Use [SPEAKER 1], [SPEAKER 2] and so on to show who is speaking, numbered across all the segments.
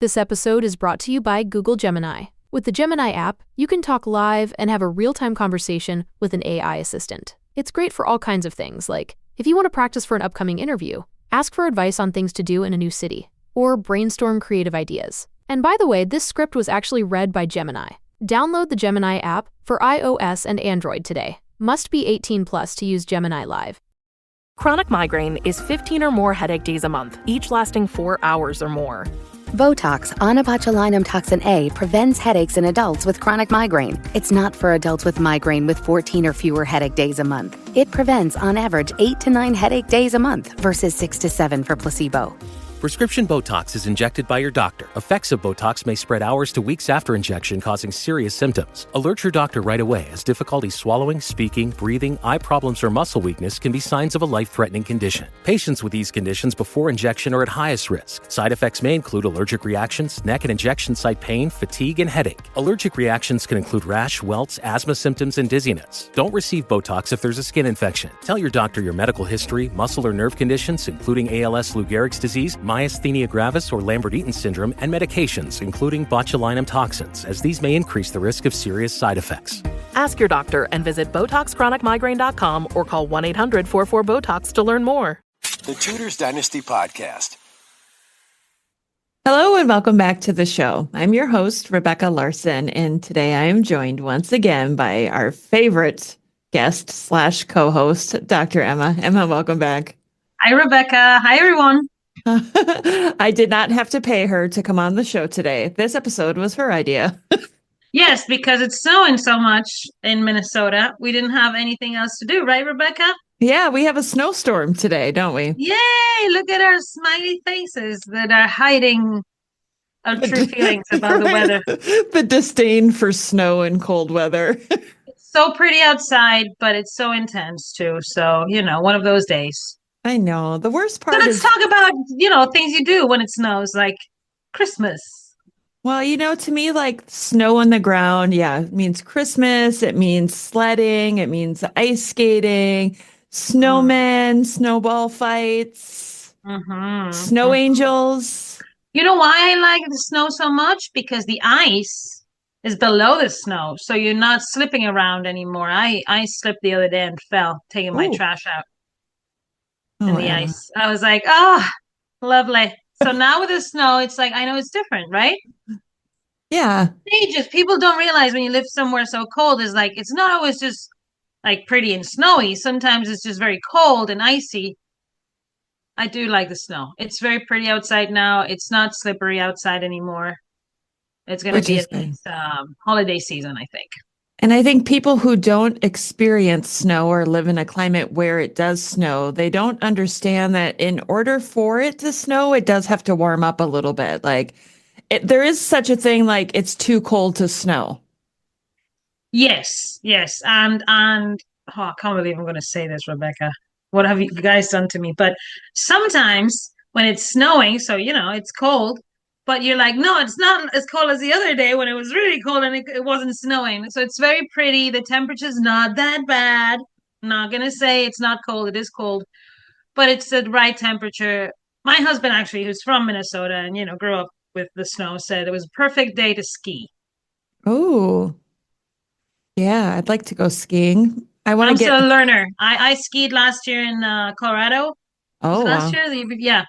[SPEAKER 1] This episode is brought to you by Google Gemini. With the Gemini app, you can talk live and have a real-time conversation with an AI assistant. It's great for all kinds of things, like if you want to practice for an upcoming interview, ask for advice on things to do in a new city, or brainstorm creative ideas. And by the way, this script was actually read by Gemini. Download the Gemini app for iOS and Android today. Must be 18 plus to use Gemini Live.
[SPEAKER 2] Chronic migraine is 15 or more headache days a month, each lasting 4 hours or more.
[SPEAKER 3] Botox, onabotulinum toxin A, prevents headaches in adults with chronic migraine. It's not for adults with migraine with 14 or fewer headache days a month. It prevents, on average, 8 to 9 headache days a month versus 6 to 7 for placebo.
[SPEAKER 4] Prescription Botox is injected by your doctor. Effects of Botox may spread hours to weeks after injection, causing serious symptoms. Alert your doctor right away, as difficulty swallowing, speaking, breathing, eye problems, or muscle weakness can be signs of a life-threatening condition. Patients with these conditions before injection are at highest risk. Side effects may include allergic reactions, neck and injection site pain, fatigue, and headache. Allergic reactions can include rash, welts, asthma symptoms, and dizziness. Don't receive Botox if there's a skin infection. Tell your doctor your medical history, muscle or nerve conditions, including ALS, Lou Gehrig's disease, myasthenia gravis or Lambert-Eaton syndrome, and medications, including botulinum toxins, as these may increase the risk of serious side effects.
[SPEAKER 2] Ask your doctor and visit BotoxChronicMigraine.com or call 1-800-44-BOTOX to learn more.
[SPEAKER 5] The Tudors Dynasty Podcast.
[SPEAKER 6] Hello and welcome back to the show. I'm your host, Rebecca Larson, and today I am joined once again by our favorite guest / co-host, Dr. Emma. Emma, welcome back.
[SPEAKER 7] Hi, Rebecca. Hi, everyone.
[SPEAKER 6] I did not have to pay her to come on the show today. This episode was her idea.
[SPEAKER 7] Yes, because it's snowing so much in Minnesota. We didn't have anything else to do, right, Rebecca?
[SPEAKER 6] Yeah, we have a snowstorm today, don't we?
[SPEAKER 7] Yay! Look at our smiley faces that are hiding our true feelings about the weather.
[SPEAKER 6] The disdain for snow and cold weather.
[SPEAKER 7] It's so pretty outside, but it's so intense too. So, one of those days.
[SPEAKER 6] I know. The worst part
[SPEAKER 7] So let's talk about, things you do when it snows, like Christmas.
[SPEAKER 6] Well, to me, like snow on the ground, it means Christmas. It means sledding. It means ice skating, snowmen, snowball fights, snow angels.
[SPEAKER 7] You know why I like the snow so much? Because the ice is below the snow. So you're not slipping around anymore. I slipped the other day and fell, taking my trash out. In the ice. I was like, lovely. So now with the snow, it's like, I know it's different, right?
[SPEAKER 6] Yeah.
[SPEAKER 7] People don't realize when you live somewhere so cold, is like, it's not always just like pretty and snowy. Sometimes it's just very cold and icy. I do like the snow. It's very pretty outside now. It's not slippery outside anymore. It's going to be holiday season, I think.
[SPEAKER 6] And I think people who don't experience snow or live in a climate where it does snow, they don't understand that in order for it to snow, it does have to warm up a little bit. Like there is such a thing like it's too cold to snow.
[SPEAKER 7] Yes. And I can't believe I'm going to say this, Rebecca. What have you guys done to me? But sometimes when it's snowing, so, it's cold. But you're like, no, it's not as cold as the other day when it was really cold and it wasn't snowing. So it's very pretty. The temperature's not that bad. I'm not going to say it's not cold. It is cold. But it's the right temperature. My husband, actually, who's from Minnesota and, grew up with the snow, said it was a perfect day to ski.
[SPEAKER 6] Oh, yeah. I'd like to go skiing. I'm
[SPEAKER 7] still a learner. I skied last year in Colorado.
[SPEAKER 6] Oh,
[SPEAKER 7] last year? Yeah.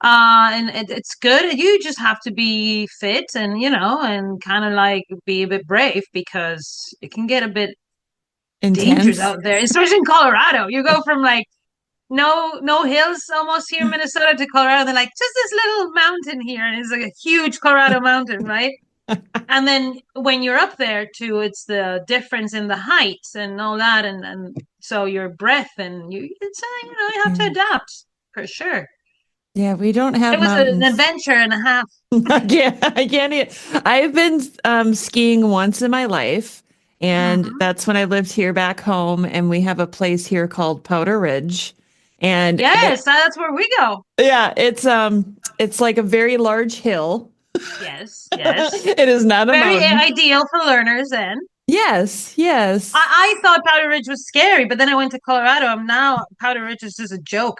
[SPEAKER 7] And it's good. You just have to be fit and, and kind of like be a bit brave because it can get a bit dangerous out there, especially in Colorado. You go from like no hills almost here in Minnesota to Colorado. They're like, just this little mountain here. And it's like a huge Colorado mountain, right? And then when you're up there too, it's the difference in the heights and all that. And so your breath and you have to adapt for sure.
[SPEAKER 6] Yeah, we don't have.
[SPEAKER 7] It was
[SPEAKER 6] mountains.
[SPEAKER 7] an adventure and a half.
[SPEAKER 6] I can't. I've been skiing once in my life, and that's when I lived here back home. And we have a place here called Powder Ridge, and
[SPEAKER 7] yes, that's where we go.
[SPEAKER 6] Yeah, it's like a very large hill.
[SPEAKER 7] Yes.
[SPEAKER 6] It is not a
[SPEAKER 7] very
[SPEAKER 6] mountain.
[SPEAKER 7] Ideal for learners, then.
[SPEAKER 6] Yes.
[SPEAKER 7] I thought Powder Ridge was scary, but then I went to Colorado, and now Powder Ridge is just a joke.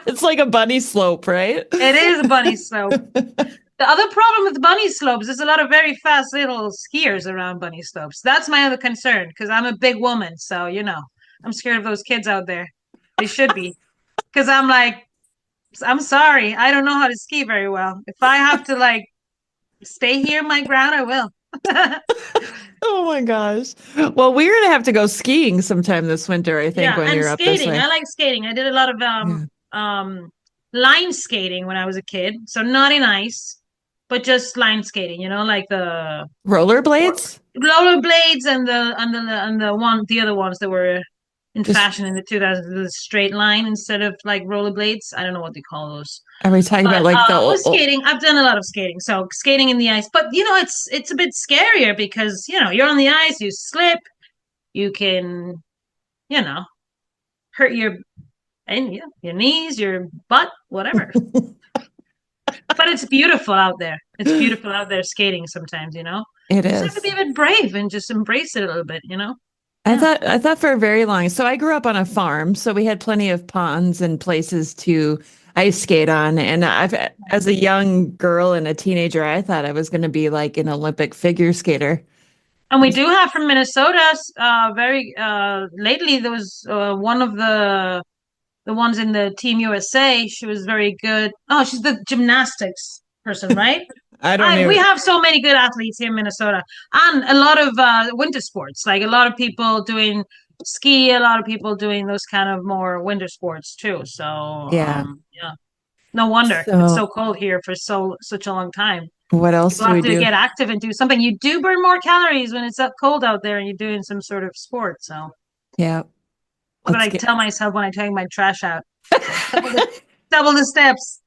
[SPEAKER 6] It's like a bunny slope, right?
[SPEAKER 7] It is a bunny slope. The other problem with bunny slopes is a lot of very fast little skiers around bunny slopes. That's my other concern because I'm a big woman, so I'm scared of those kids out there. They should be because I'm like, I'm sorry, I don't know how to ski very well. If I have to like stay here my ground, I will.
[SPEAKER 6] Oh my gosh. Well, we're gonna have to go skiing sometime this winter, I think,
[SPEAKER 7] Yeah,
[SPEAKER 6] when
[SPEAKER 7] and
[SPEAKER 6] you're up this
[SPEAKER 7] skating.
[SPEAKER 6] way.
[SPEAKER 7] I like skating. I did a lot of
[SPEAKER 6] Yeah.
[SPEAKER 7] line skating when I was a kid. So not in ice, but just line skating, like the
[SPEAKER 6] Rollerblades?
[SPEAKER 7] rollerblades and the other ones that were in
[SPEAKER 6] Just
[SPEAKER 7] fashion in the 2000s, the straight line instead of like rollerblades. I don't know what they call those.
[SPEAKER 6] are we talking about
[SPEAKER 7] But
[SPEAKER 6] like the
[SPEAKER 7] with skating, I've done a lot of skating. So skating in the ice, but it's a bit scarier because you're on the ice, you slip, you can you know hurt your knees, your butt, whatever. But it's beautiful out there. It's beautiful out there skating sometimes.
[SPEAKER 6] it
[SPEAKER 7] You just have to be
[SPEAKER 6] is.
[SPEAKER 7] a bit brave and just embrace it a little bit.
[SPEAKER 6] I
[SPEAKER 7] Yeah.
[SPEAKER 6] thought I thought for a very long. So I grew up on a farm, so we had plenty of ponds and places to ice skate on. And as a young girl and a teenager, I thought I was going to be like an Olympic figure skater.
[SPEAKER 7] And we do have from Minnesota, very lately there was one of the ones in the Team USA. She was very good. Oh, she's the gymnastics person, right?
[SPEAKER 6] I don't
[SPEAKER 7] We
[SPEAKER 6] even.
[SPEAKER 7] have so many good athletes here in Minnesota, and a lot of winter sports. Like a lot of people doing ski, a lot of people doing those kind of more winter sports too. So,
[SPEAKER 6] Yeah.
[SPEAKER 7] yeah, no wonder it's so
[SPEAKER 6] So
[SPEAKER 7] cold here for such a long time.
[SPEAKER 6] what else
[SPEAKER 7] People
[SPEAKER 6] do
[SPEAKER 7] have
[SPEAKER 6] we
[SPEAKER 7] to
[SPEAKER 6] do?
[SPEAKER 7] get active and do something. You do burn more calories when it's cold out there and you're doing some sort of sport. So,
[SPEAKER 6] Yeah.
[SPEAKER 7] what did
[SPEAKER 6] Let's
[SPEAKER 7] I
[SPEAKER 6] get.
[SPEAKER 7] tell myself when I take my trash out? Double the, double the steps.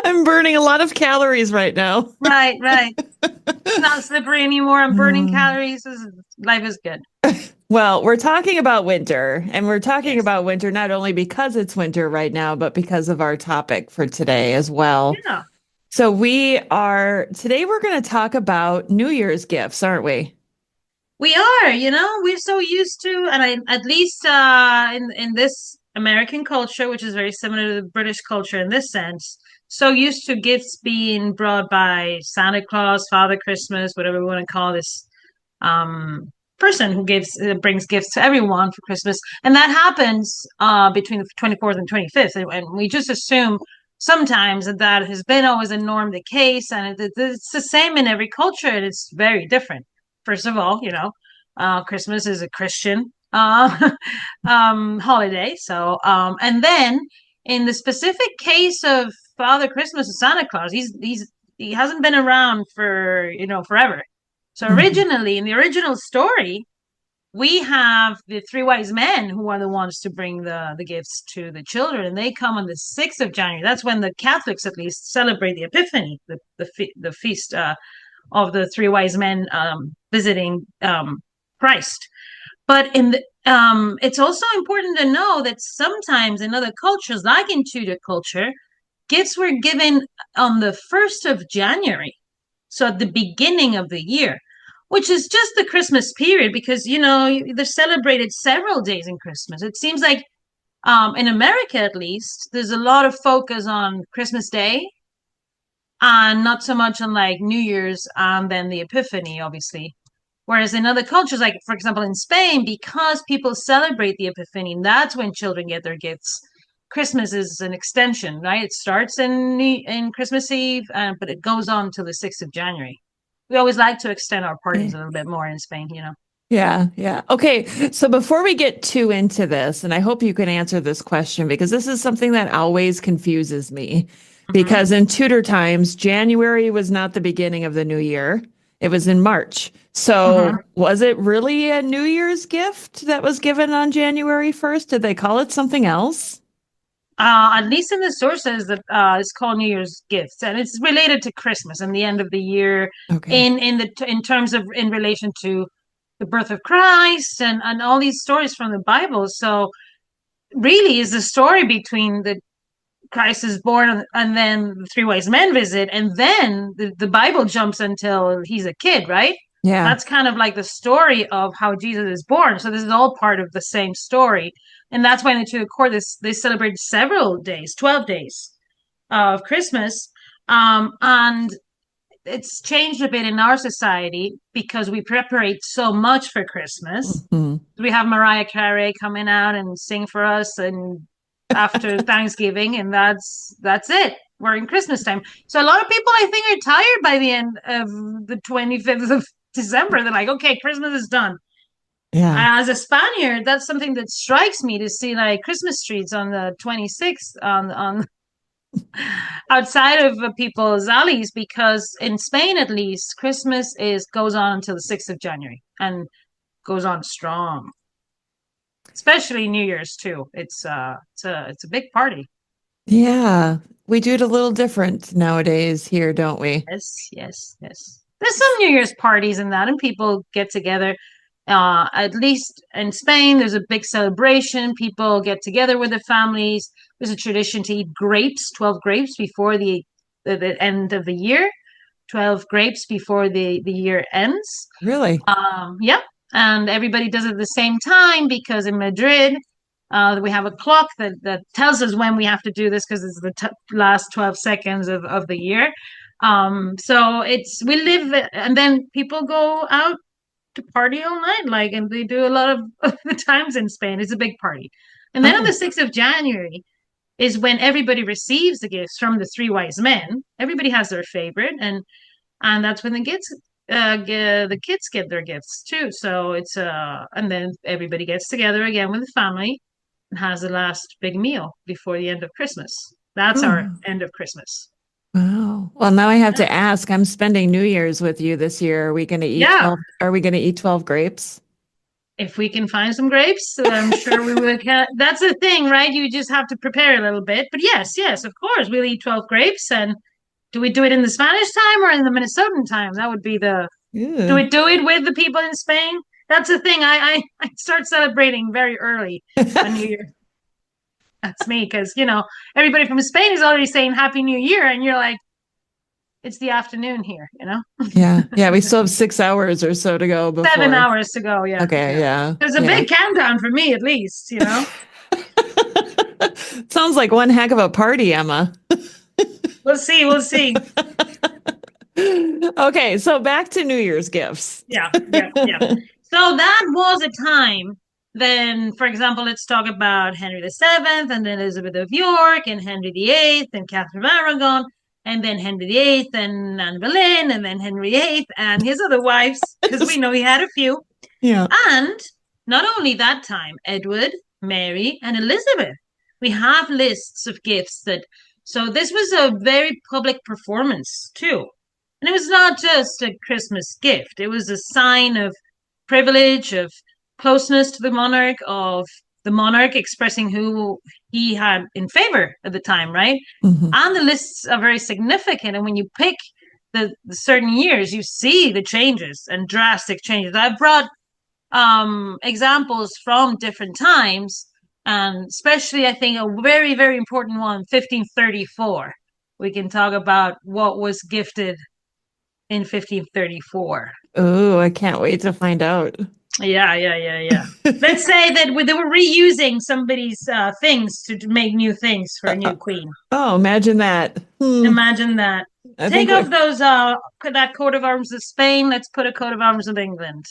[SPEAKER 6] I'm burning a lot of calories right now.
[SPEAKER 7] Right, right. It's not slippery anymore. I'm burning
[SPEAKER 6] Um,
[SPEAKER 7] calories. Life is good.
[SPEAKER 6] Well, we're talking about winter, and we're talking
[SPEAKER 7] Yes.
[SPEAKER 6] about winter not only because it's winter right now, but because of our topic for today as well.
[SPEAKER 7] Yeah.
[SPEAKER 6] So today we're going to talk about New Year's gifts, aren't we?
[SPEAKER 7] We are, we're so used to, and at least in this American culture, which is very similar to the British culture in this sense, so used to gifts being brought by Santa Claus, Father Christmas, whatever we want to call this person who brings gifts to everyone for Christmas, and that happens between the 24th and 25th, and we just assume sometimes that has been always a norm, the case, and it's the same in every culture, and it's very different. First of all, Christmas is a Christian holiday. So, and then in the specific case of Father Christmas and Santa Claus, he hasn't been around for forever. So
[SPEAKER 6] Mhm.
[SPEAKER 7] originally, in the original story, we have the three wise men who are the ones to bring the gifts to the children, and they come on the 6th of January. That's when the Catholics, at least, celebrate the Epiphany, the feast of the three wise men visiting Christ. But it's also important to know that sometimes in other cultures, like in Tudor culture, gifts were given on the 1st of January, so at the beginning of the year, which is just the Christmas period because they're celebrated several days in Christmas. It seems like in America, at least, there's a lot of focus on Christmas Day and not so much on like New Year's and then the Epiphany, obviously. Whereas in other cultures, like for example in Spain, because people celebrate the Epiphany, that's when children get their gifts. Christmas is an extension, right? It starts in Christmas Eve, but it goes on till the 6th of January. We always like to extend our parties a little bit more in Spain.
[SPEAKER 6] Yeah, yeah. Okay, so before we get too into this, and I hope you can answer this question because this is something that always confuses me.
[SPEAKER 7] Mm-hmm.
[SPEAKER 6] Because in Tudor times, January was not the beginning of the new year, it was in March. So
[SPEAKER 7] Mm-hmm.
[SPEAKER 6] was it really a New Year's gift that was given on January 1st? Did they call it something else?
[SPEAKER 7] At least in the sources that it's called New Year's gifts, and it's related to Christmas and the end of the year
[SPEAKER 6] Okay.
[SPEAKER 7] in terms of in relation to the birth of Christ and all these stories from the Bible. So really is the story between the Christ is born and then the three wise men visit, and then the Bible jumps until he's a kid, right?
[SPEAKER 6] Yeah.
[SPEAKER 7] That's kind of like the story of how Jesus is born. So this is all part of the same story. And that's why in the Tudor court they celebrate several days, 12 days of Christmas. And it's changed a bit in our society because we preparate so much for Christmas.
[SPEAKER 6] Mm-hmm.
[SPEAKER 7] We have Mariah Carey coming out and sing for us and after Thanksgiving, and that's it. We're in Christmas time. So a lot of people I think are tired by the end of the 25th of December. They're like, okay, Christmas is done.
[SPEAKER 6] Yeah.
[SPEAKER 7] As a Spaniard, that's something that strikes me to see like Christmas trees on the 26th on outside of people's alleys, because in Spain at least Christmas is goes on until the 6th of January and goes on strong. Especially New Year's too. It's a big party.
[SPEAKER 6] Yeah. We do it a little different nowadays here, don't we?
[SPEAKER 7] Yes, yes, yes. There's some New Year's parties and that, and people get together. At least in Spain, there's a big celebration. People get together with their families. There's a tradition to eat grapes, 12 grapes before the end of the year, 12 grapes before the year ends.
[SPEAKER 6] Really?
[SPEAKER 7] Yeah. And everybody does it at the same time because in Madrid, we have a clock that tells us when we have to do this because it's the last 12 seconds of the year. So we live, and then people go out to party all night, like, and they do a lot of the times in Spain. It's a big party. And then on the 6th of January is when everybody receives the gifts from the three wise men. Everybody has their favorite, and that's when the kids get their gifts too. So it's and then everybody gets together again with the family and has the last big meal before the end of Christmas. That's our end of Christmas.
[SPEAKER 6] Wow. Well, now I have to ask, I'm spending New Year's with you this year. Are we going to eat 12, are we going to eat 12 grapes?
[SPEAKER 7] If we can find some grapes, I'm sure we will. That's the thing, right? You just have to prepare a little bit. But yes, of course, we'll eat 12 grapes. And do we do it in the Spanish time or in the Minnesotan time? That would be do we do it with the people in Spain? That's the thing. I start celebrating very early on New Year. That's me, because everybody from Spain is already saying Happy New Year, and you're like, it's the afternoon here,
[SPEAKER 6] Yeah. We still have 6 hours or so to go before.
[SPEAKER 7] 7 hours to go. Yeah.
[SPEAKER 6] Okay. Yeah.
[SPEAKER 7] There's a big countdown for me, at least.
[SPEAKER 6] Sounds like one heck of a party, Emma.
[SPEAKER 7] We'll see.
[SPEAKER 6] Okay, so back to New Year's gifts.
[SPEAKER 7] Yeah. So that was a time. Then, for example, let's talk about Henry VII and then Elizabeth of York and Henry VIII and Catherine of Aragon, and then Henry VIII and Anne Boleyn, and then Henry VIII and his other wives, because we know he had a few.
[SPEAKER 6] Yeah.
[SPEAKER 7] And not only that time, Edward, Mary, and Elizabeth. We have lists of gifts so this was a very public performance too. And it was not just a Christmas gift. It was a sign of privilege, of closeness to the monarch, of the monarch expressing who he had in favor at the time, right?
[SPEAKER 6] Mm-hmm.
[SPEAKER 7] And the lists are very significant. And when you pick the certain years, you see the changes and drastic changes. I brought examples from different times, and especially I think a very, very important one, 1534. We can talk about what was gifted in 1534.
[SPEAKER 6] Oh, I can't wait to find out.
[SPEAKER 7] Yeah. Let's say that they were reusing somebody's things to make new things for a new queen.
[SPEAKER 6] Oh, imagine that.
[SPEAKER 7] Imagine that. Take off those that coat of arms of Spain. Let's put a coat of arms of England.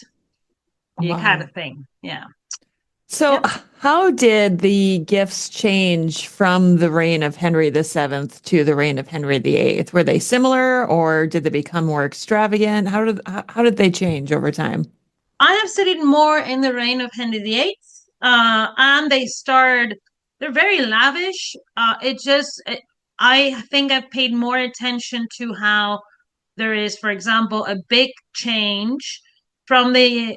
[SPEAKER 7] You kind of thing. Yeah.
[SPEAKER 6] So how did the gifts change from the reign of Henry VII to the reign of Henry VIII? Were they similar, or did they become more extravagant? How did they change over time?
[SPEAKER 7] I have studied more in the reign of Henry VIII, and they're very lavish. I think I've paid more attention to how there is, for example, a big change from the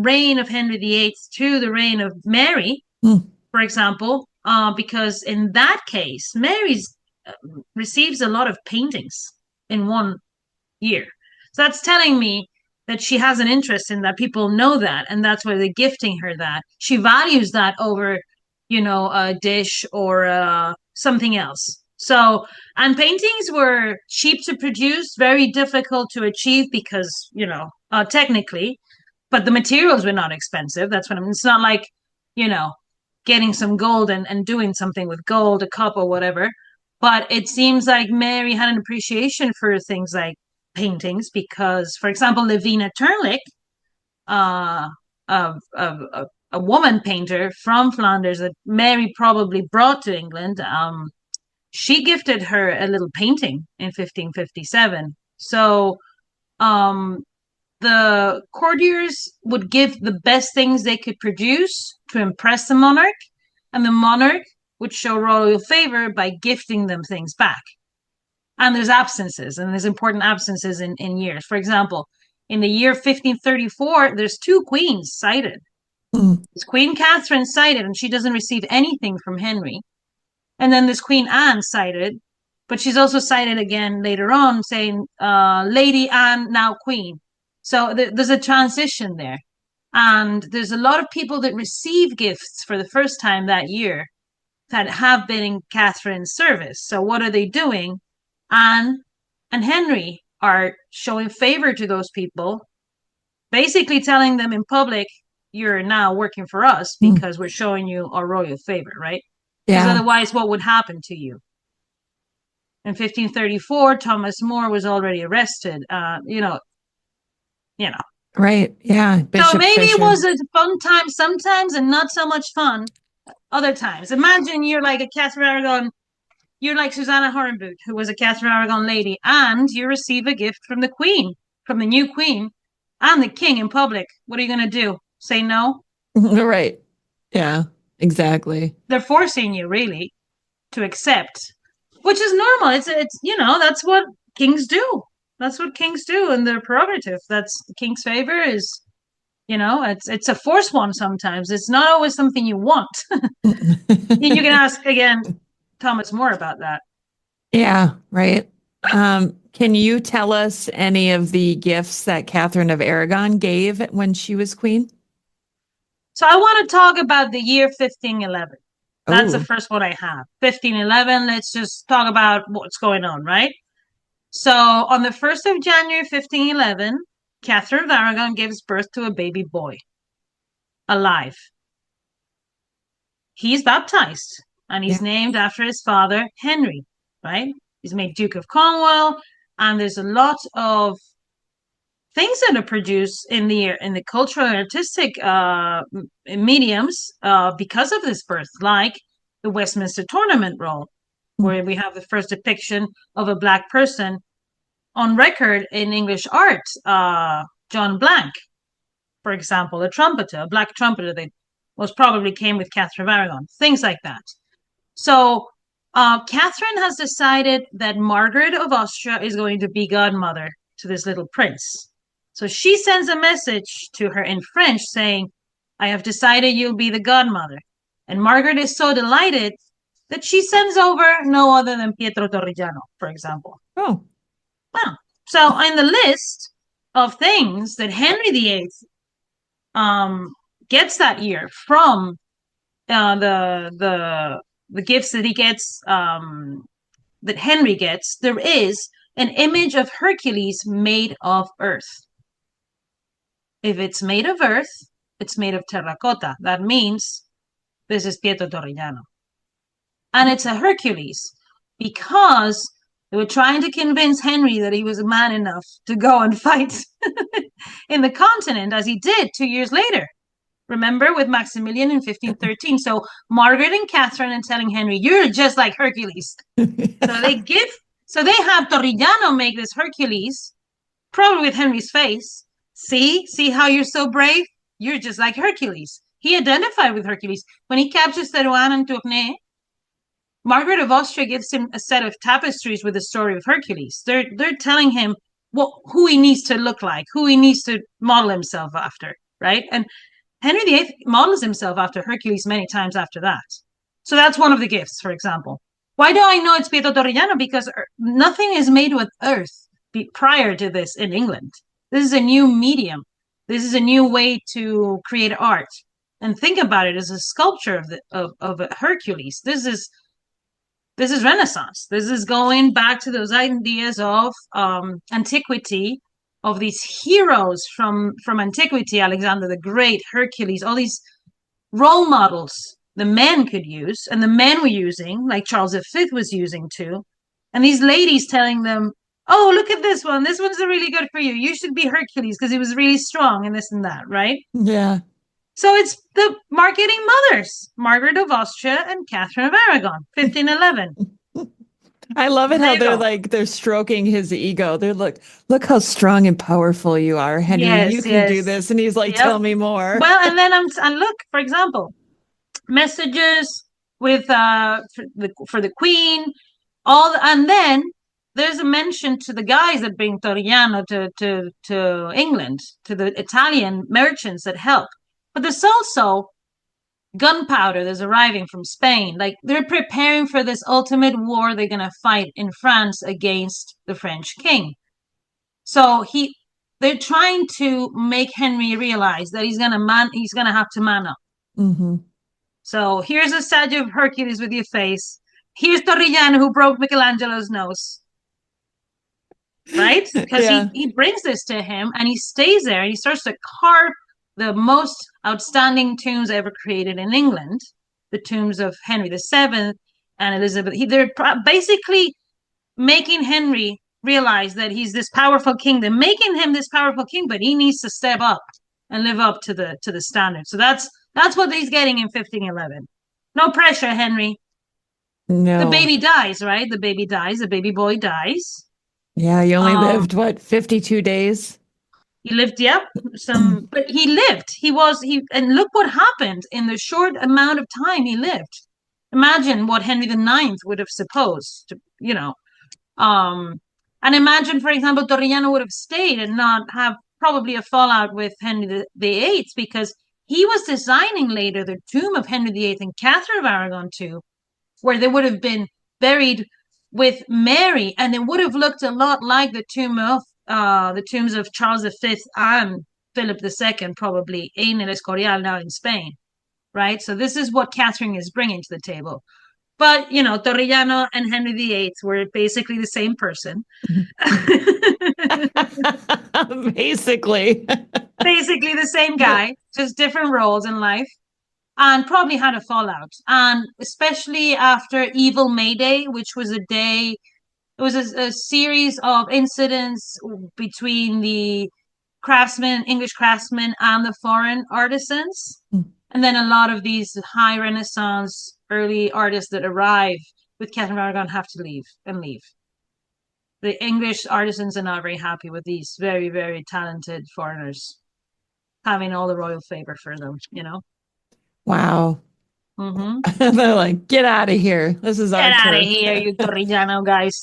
[SPEAKER 7] reign of Henry VIII to the reign of Mary, for example, because in that case, Mary receives a lot of paintings in one year. So that's telling me that she has an interest in that. People know that, and that's why they're gifting her that. She values that over, a dish or something else. So, and paintings were cheap to produce, very difficult to achieve because, technically, but the materials were not expensive. That's what I mean. It's not like, getting some gold and doing something with gold, a cup or whatever. But it seems like Mary had an appreciation for things like paintings because, for example, Levina Turnlick, uh, a woman painter from Flanders that Mary probably brought to England, she gifted her a little painting in 1557. So um, the courtiers would give the best things they could produce to impress the monarch, and the monarch would show royal favor by gifting them things back. And there's absences, and there's important absences in years. For example, in the year 1534, there's two queens cited. There's Queen Catherine cited, and she doesn't receive anything from Henry. And then there's Queen Anne cited, but she's also cited again later on saying, Lady Anne, now Queen. So there's a transition there. And there's a lot of people that receive gifts for the first time that year that have been in Catherine's service. So what are they doing? Anne and Henry are showing favor to those people, basically telling them in public, you're now working for us because we're showing you our royal favor, right? Because otherwise, what would happen to you? In 1534, Thomas More was already arrested.
[SPEAKER 6] Right. Yeah.
[SPEAKER 7] Bishop so maybe Fisher. It was a fun time sometimes and not so much fun other times. Imagine you're like a Catherine Aragon, you're like Susanna Horenboot, who was a Catherine Aragon lady, and you receive a gift from the Queen, from the new Queen, and the King in public. What are you going to do? Say no?
[SPEAKER 6] Right. Yeah, exactly.
[SPEAKER 7] They're forcing you, really, to accept, which is normal. It's that's what kings do. That's what kings do in their prerogative. That's the king's favor is, it's a forced one sometimes. It's not always something you want. You can ask, again, Thomas More about that.
[SPEAKER 6] Yeah, right. Can you tell us any of the gifts that Catherine of Aragon gave when she was queen?
[SPEAKER 7] So I want to talk about the year 1511. That's the first one I have. 1511, let's just talk about what's going on, right? So on the 1st of January, 1511, Catherine of Aragon gives birth to a baby boy, alive. He's baptized, and he's named after his father, Henry, right? He's made Duke of Cornwall, and there's a lot of things that are produced in the cultural and artistic mediums because of this birth, like the Westminster Tournament Roll, where we have the first depiction of a Black person on record in English art. John Blank, for example, a trumpeter, a Black trumpeter that most probably came with Catherine of Aragon, things like that. So Catherine has decided that Margaret of Austria is going to be godmother to this little prince. So she sends a message to her in French saying, I have decided you'll be the godmother. And Margaret is so delighted that she sends over no other than Pietro Torrigiano, for example.
[SPEAKER 6] Oh.
[SPEAKER 7] Well, so in the list of things that Henry VIII gets that year from the gifts that he gets, that Henry gets, there is an image of Hercules made of earth. If it's made of earth, it's made of terracotta. That means this is Pietro Torrigiano. And it's a Hercules because they were trying to convince Henry that he was man enough to go and fight in the continent, as he did 2 years later. Remember, with Maximilian in 1513. So Margaret and Catherine are telling Henry, you're just like Hercules. So they have Torrigiano make this Hercules, probably with Henry's face. See how you're so brave? You're just like Hercules. He identified with Hercules. When he captures Terouanne and Tournai, Margaret of Austria gives him a set of tapestries with the story of Hercules. They're telling him who he needs to look like, who he needs to model himself after, right? And Henry VIII models himself after Hercules many times after that. So that's one of the gifts, for example. Why do I know it's Pietro Torrigiano? Because nothing is made with earth prior to this in England. This is a new medium. This is a new way to create art. And think about it as a sculpture of a Hercules. This is Renaissance. This is going back to those ideas of antiquity, of these heroes from antiquity, Alexander the Great, Hercules, all these role models the men could use, and the men were using, like Charles V was using too. And these ladies telling them, oh, look at this one. This one's really good for you. You should be Hercules because he was really strong and this and that, right?
[SPEAKER 6] Yeah.
[SPEAKER 7] So it's the marketing mothers, Margaret of Austria and Catherine of Aragon, 1511.
[SPEAKER 6] I love it how they're stroking his ego. They're look how strong and powerful you are, Henry.
[SPEAKER 7] Yes,
[SPEAKER 6] you can do this. And he's like, tell me more.
[SPEAKER 7] Well, and then and look, for example, messages with for the Queen, and then there's a mention to the guys that bring Torrigiano to England, to the Italian merchants that help. But there's also gunpowder that's arriving from Spain. Like they're preparing for this ultimate war they're going to fight in France against the French king. So they're trying to make Henry realize that he's going to have to man up.
[SPEAKER 6] Mm-hmm.
[SPEAKER 7] So here's a statue of Hercules with your face. Here's Torrigiano who broke Michelangelo's nose. Right? Because he brings this to him and he stays there and he starts to carve the most outstanding tombs ever created in England, the tombs of Henry VII and Elizabeth. They're basically making Henry realize that he's this powerful king. They're making him this powerful king, but he needs to step up and live up to the standard. So that's what he's getting in 1511. No pressure, Henry.
[SPEAKER 6] No.
[SPEAKER 7] The baby dies, right? The baby dies. The baby boy dies.
[SPEAKER 6] Yeah, he only lived, 52 days?
[SPEAKER 7] He lived, but he lived. And look what happened in the short amount of time he lived. Imagine what Henry IX would have supposed, and imagine, for example, Torrigiano would have stayed and not have probably a fallout with Henry VIII, because he was designing later the tomb of Henry VIII and Catherine of Aragon too, where they would have been buried with Mary, and it would have looked a lot like the tombs of Charles V and Philip II, probably in El Escorial, now in Spain, right? So this is what Catherine is bringing to the table. But, Torrigiano and Henry VIII were basically the same person.
[SPEAKER 6] Basically.
[SPEAKER 7] Basically the same guy, just different roles in life. And probably had a fallout. And especially after Evil May Day, which was it was a series of incidents between the English craftsmen and the foreign artisans. And then a lot of these high Renaissance early artists that arrive with Catherine of Aragon have to leave. The English artisans are not very happy with these very, very talented foreigners having all the royal favor for them,
[SPEAKER 6] Wow.
[SPEAKER 7] Mm-hmm.
[SPEAKER 6] They're like, get out of here. This is our turf.
[SPEAKER 7] Get out of here, you Torrigiano guys.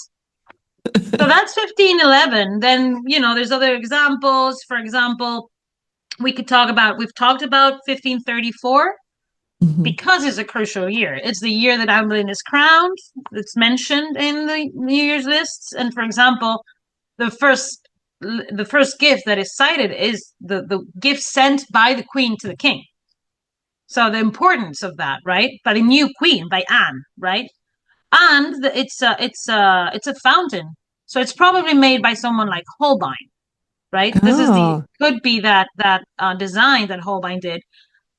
[SPEAKER 7] So that's 1511. Then, there's other examples. For example, we've talked about 1534 because it's a crucial year. It's the year that Anne Boleyn is crowned. It's mentioned in the New Year's lists. And for example, the first gift that is cited is the gift sent by the Queen to the King. So the importance of that, right? By the new queen, by Anne, right? And it's a fountain, so it's probably made by someone like Holbein, right? This is could be that design that Holbein did.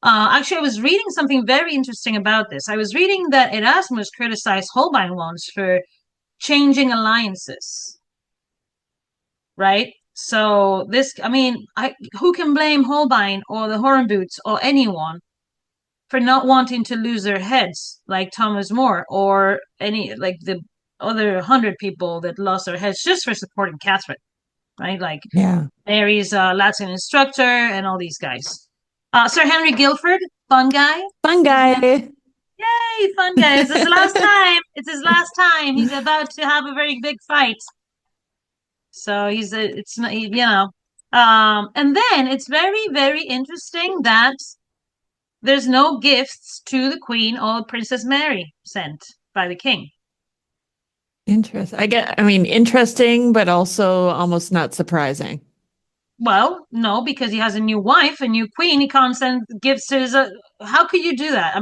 [SPEAKER 7] Actually, I was reading something very interesting about this. I was reading that Erasmus criticized Holbein once for changing alliances, right? So who can blame Holbein or the Hornboots or anyone for not wanting to lose their heads, like Thomas More or like the other 100 people that lost their heads just for supporting Catherine, right? Like Mary's Latin instructor and all these guys. Sir Henry Guilford, fun guy. Yay, fun guy. It's his last time. It's his last time. He's about to have a very big fight. So and then it's very, very interesting that there's no gifts to the Queen or Princess Mary sent by the King.
[SPEAKER 6] Interesting, but also almost not surprising.
[SPEAKER 7] Well, no, because he has a new wife, a new queen. He can't send gifts to his. How could you do that?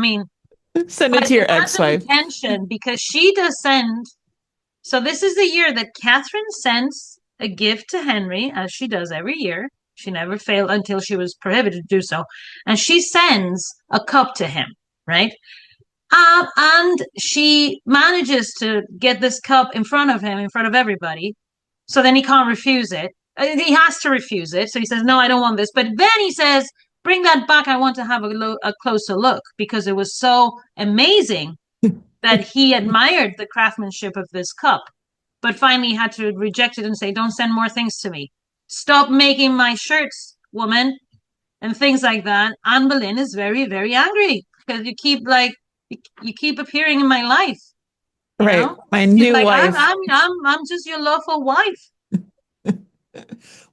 [SPEAKER 6] Send it to your ex-wife.
[SPEAKER 7] Intention, because she does send. So this is the year that Catherine sends a gift to Henry, as she does every year. She never failed until she was prohibited to do so. And she sends a cup to him, right? And she manages to get this cup in front of him, in front of everybody. So then he can't refuse it. He has to refuse it. So he says, no, I don't want this. But then he says, bring that back. I want to have a closer look, because it was so amazing that he admired the craftsmanship of this cup. But finally he had to reject it and say, don't send more things to me. Stop making my shirts, woman, and things like that. Anne Boleyn is very, very angry because you keep appearing in my life.
[SPEAKER 6] Right. Know? My new wife.
[SPEAKER 7] I'm just your lawful wife.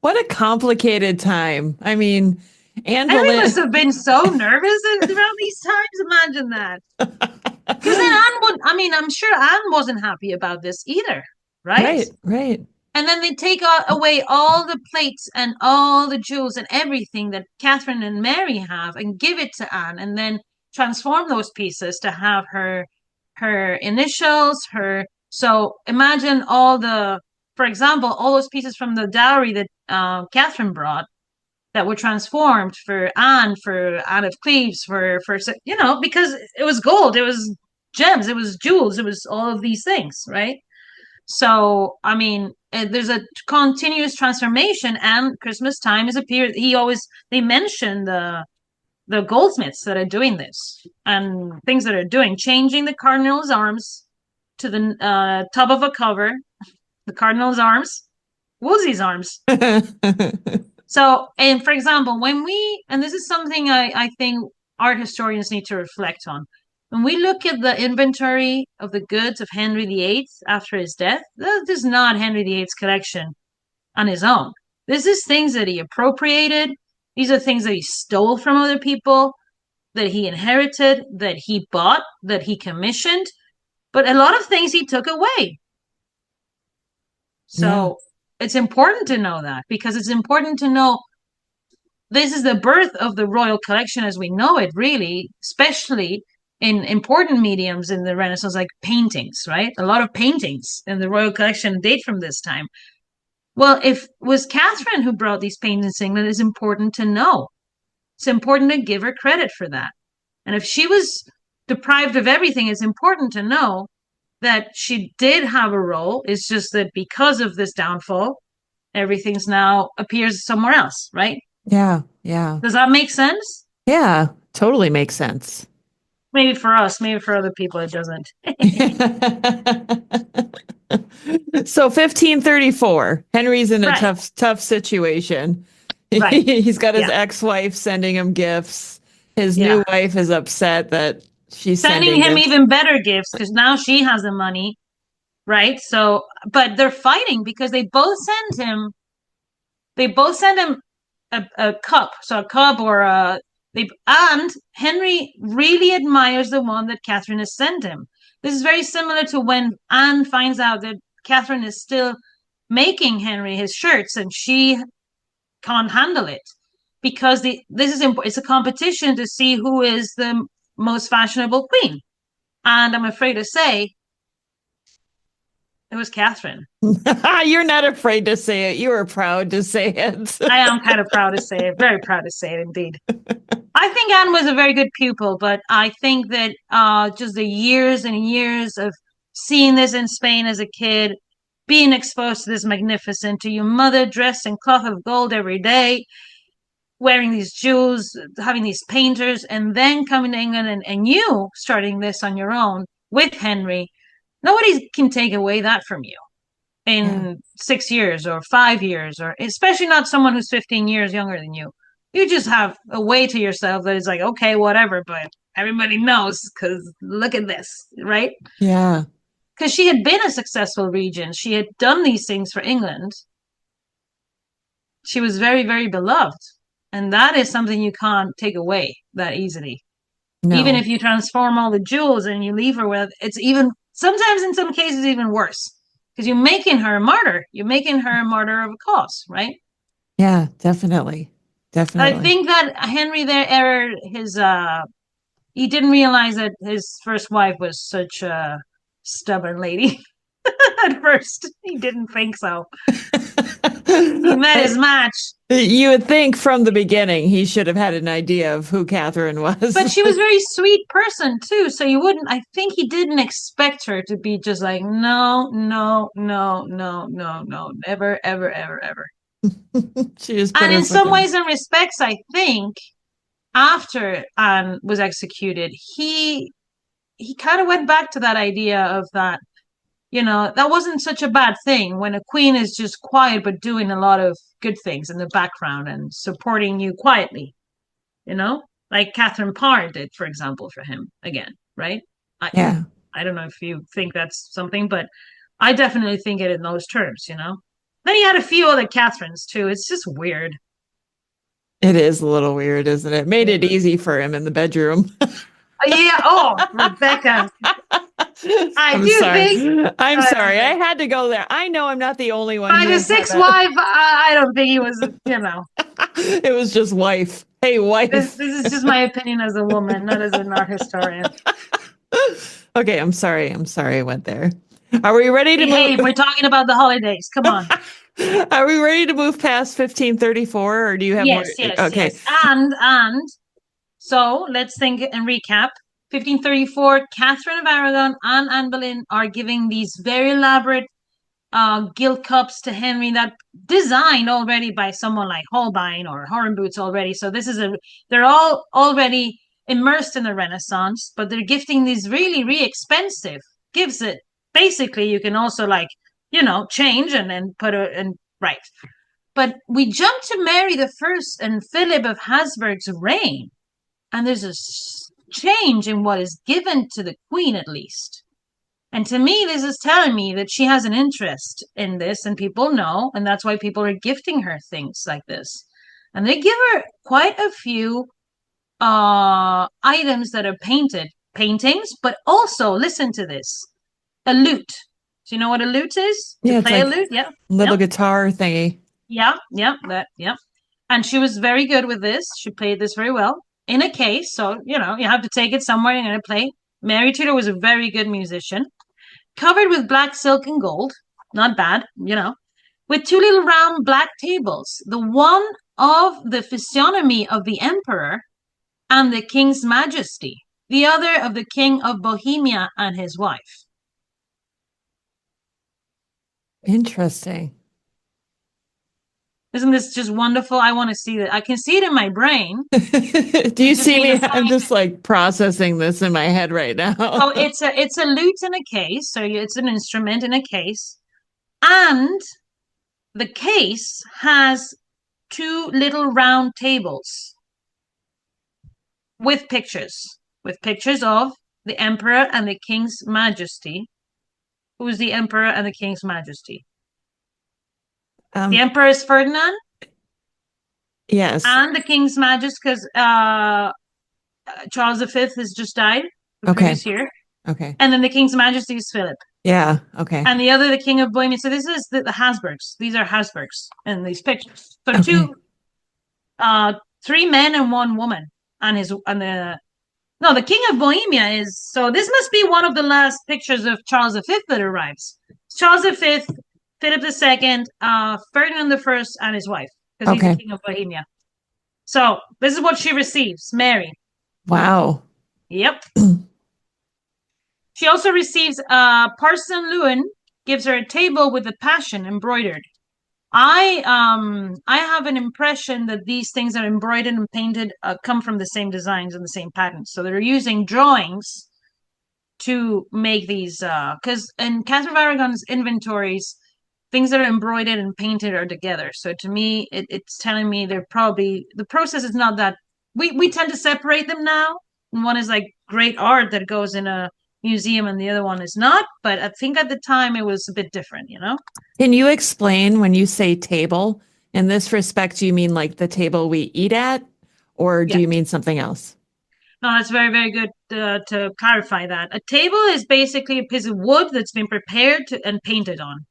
[SPEAKER 6] What a complicated time. I mean, Anne Boleyn
[SPEAKER 7] must have been so nervous around these times. Imagine that. Because then I'm sure Anne wasn't happy about this either. Right.
[SPEAKER 6] Right.
[SPEAKER 7] And then they take away all the plates and all the jewels and everything that Catherine and Mary have and give it to Anne, and then transform those pieces to have her initials, so imagine for example, all those pieces from the dowry that Catherine brought that were transformed for Anne of Cleves, because it was gold, it was gems, it was jewels, it was all of these things, right? So, I mean, there's a continuous transformation, and Christmas time is they mention the goldsmiths that are doing this and things that are changing the cardinal's arms to the top of a cover, the cardinal's arms, Wolsey's arms. So, and for example, and this is something I think art historians need to reflect on. When we look at the inventory of the goods of Henry VIII after his death, this is not Henry VIII's collection on his own. This is things that he appropriated. These are things that he stole from other people, that he inherited, that he bought, that he commissioned. But a lot of things he took away. So It's important to know that, because it's important to know this is the birth of the royal collection as we know it, really, especially in important mediums in the Renaissance, like paintings, right? A lot of paintings in the royal collection date from this time. Well, if it was Catherine who brought these paintings to England, it's important to know. It's important to give her credit for that. And if she was deprived of everything, it's important to know that she did have a role. It's just that because of this downfall, everything's now appears somewhere else, right?
[SPEAKER 6] Yeah.
[SPEAKER 7] Does that make sense?
[SPEAKER 6] Yeah, totally makes sense.
[SPEAKER 7] Maybe for us, maybe for other people, it doesn't.
[SPEAKER 6] So 1534, Henry's in a tough situation.
[SPEAKER 7] Right.
[SPEAKER 6] He's got his ex-wife sending him gifts. His new wife is upset that she's sending
[SPEAKER 7] him even better gifts because now she has the money, right? So, but they're fighting because they both send him a cup. So a cup and Henry really admires the one that Catherine has sent him. This is very similar to when Anne finds out that Catherine is still making Henry his shirts and she can't handle it because it's a competition to see who is the most fashionable queen. And I'm afraid to say it was Catherine.
[SPEAKER 6] You're not afraid to say it. You are proud to say it.
[SPEAKER 7] I am kind of proud to say it. Very proud to say it, indeed. I think Anne was a very good pupil, but I think that just the years and years of seeing this in Spain as a kid, being exposed to this magnificent, to your mother dressed in cloth of gold every day, wearing these jewels, having these painters, and then coming to England and you starting this on your own with Henry. Nobody can take away that from you in 6 years or 5 years, or especially not someone who's 15 years younger than you. You just have a way to yourself that is like, okay, whatever, but everybody knows because look at this, right?
[SPEAKER 6] Yeah.
[SPEAKER 7] Because she had been a successful regent. She had done these things for England. She was very, very beloved. And that is something you can't take away that easily. No. Even if you transform all the jewels and you leave her with, it's even, sometimes in some cases, even worse. Because you're making her a martyr. You're making her a martyr of a cause, right?
[SPEAKER 6] Yeah, definitely. Definitely.
[SPEAKER 7] I think that Henry there erred he didn't realize that his first wife was such a stubborn lady. At first, he didn't think so. He met his match.
[SPEAKER 6] You would think from the beginning he should have had an idea of who Catherine was.
[SPEAKER 7] But she was a very sweet person too, so you wouldn't. I think he didn't expect her to be just like, no, no, no, no, no, no, never, ever, ever, ever.
[SPEAKER 6] She just
[SPEAKER 7] and in some ways and respects, I think after Anne was executed, he kind of went back to that idea of that, that wasn't such a bad thing when a queen is just quiet but doing a lot of good things in the background and supporting you quietly, like Catherine Parr did, for example, for him again, right?
[SPEAKER 6] Yeah.
[SPEAKER 7] I don't know if you think that's something, but I definitely think it in those terms, Then he had a few other Catherines too. It's just weird.
[SPEAKER 6] It is a little weird, isn't it? Made it easy for him in the bedroom.
[SPEAKER 7] Yeah. Oh, Rebecca.
[SPEAKER 6] I'm sorry. I had to go there. I know I'm not the only one.
[SPEAKER 7] By the sixth wife, I don't think he was,
[SPEAKER 6] It was just wife. Hey, wife.
[SPEAKER 7] This is just my opinion as a woman, not as an art historian.
[SPEAKER 6] Okay, I'm sorry. I went there. Are we ready to move?
[SPEAKER 7] Hey, we're talking about the holidays. Come on.
[SPEAKER 6] Are we ready to move past 1534, or do you have more?
[SPEAKER 7] Yes.
[SPEAKER 6] Okay.
[SPEAKER 7] Yes. And so let's think and recap. 1534, Catherine of Aragon and Anne Boleyn are giving these very elaborate gilt cups to Henry that designed already by someone like Holbein or Hornboots already. So they're all already immersed in the Renaissance, but they're gifting these really, really expensive gifts that basically you can also change and then put it in right. But we jump to Mary the First and Philip of Habsburg's reign, and there's a change in what is given to the queen, at least. And to me, this is telling me that she has an interest in this, and people know, and that's why people are gifting her things like this. And they give her quite a few items that are paintings, but also, listen to this, a lute. Do you know what a lute is?
[SPEAKER 6] Yeah,
[SPEAKER 7] play a lute? Yeah.
[SPEAKER 6] Little guitar thingy.
[SPEAKER 7] Yeah. And she was very good with this. She played this very well in a case. So, you have to take it somewhere you're going to play. Mary Tudor was a very good musician. Covered with black silk and gold. Not bad, with two little round black tables. The one of the physiognomy of the emperor and the king's majesty. The other of the king of Bohemia and his wife.
[SPEAKER 6] Interesting.
[SPEAKER 7] Isn't this just wonderful? I want to see that. I can see it in my brain.
[SPEAKER 6] Do you see me? I'm just like processing this in my head right now.
[SPEAKER 7] Oh, it's a lute in a case. So it's an instrument in a case. And the case has two little round tables with pictures of the emperor and the king's majesty. Who's the emperor and the king's majesty? The emperor is Ferdinand.
[SPEAKER 6] Yes.
[SPEAKER 7] And the king's majesty, because Charles V has just died.
[SPEAKER 6] Okay.
[SPEAKER 7] Year.
[SPEAKER 6] Okay.
[SPEAKER 7] And then the king's majesty is Philip.
[SPEAKER 6] Yeah. Okay.
[SPEAKER 7] And the other, the king of Bohemia. So this is the Habsburgs. These are Habsburgs in these pictures. So three men and one woman. The king of Bohemia is, so this must be one of the last pictures of Charles V that arrives. Charles V, Philip II, Ferdinand I, and his wife, because he's the king of Bohemia. So this is what she receives, Mary.
[SPEAKER 6] Wow.
[SPEAKER 7] Yep. She also receives Parson Lewin gives her a table with the Passion embroidered. I have an impression that these things are embroidered and painted come from the same designs and the same patterns. So they're using drawings to make these, because in Catherine of Aragon's inventories, things that are embroidered and painted are together. So to me, it's telling me they're probably, the process is not that, we tend to separate them now. And one is like great art that goes in a museum and the other one is not. But I think at the time it was a bit different, Can
[SPEAKER 6] you explain when you say table? In this respect, do you mean like the table we eat at? Or do you mean something else?
[SPEAKER 7] No, that's very, very good to clarify that. A table is basically a piece of wood that's been prepared and painted on.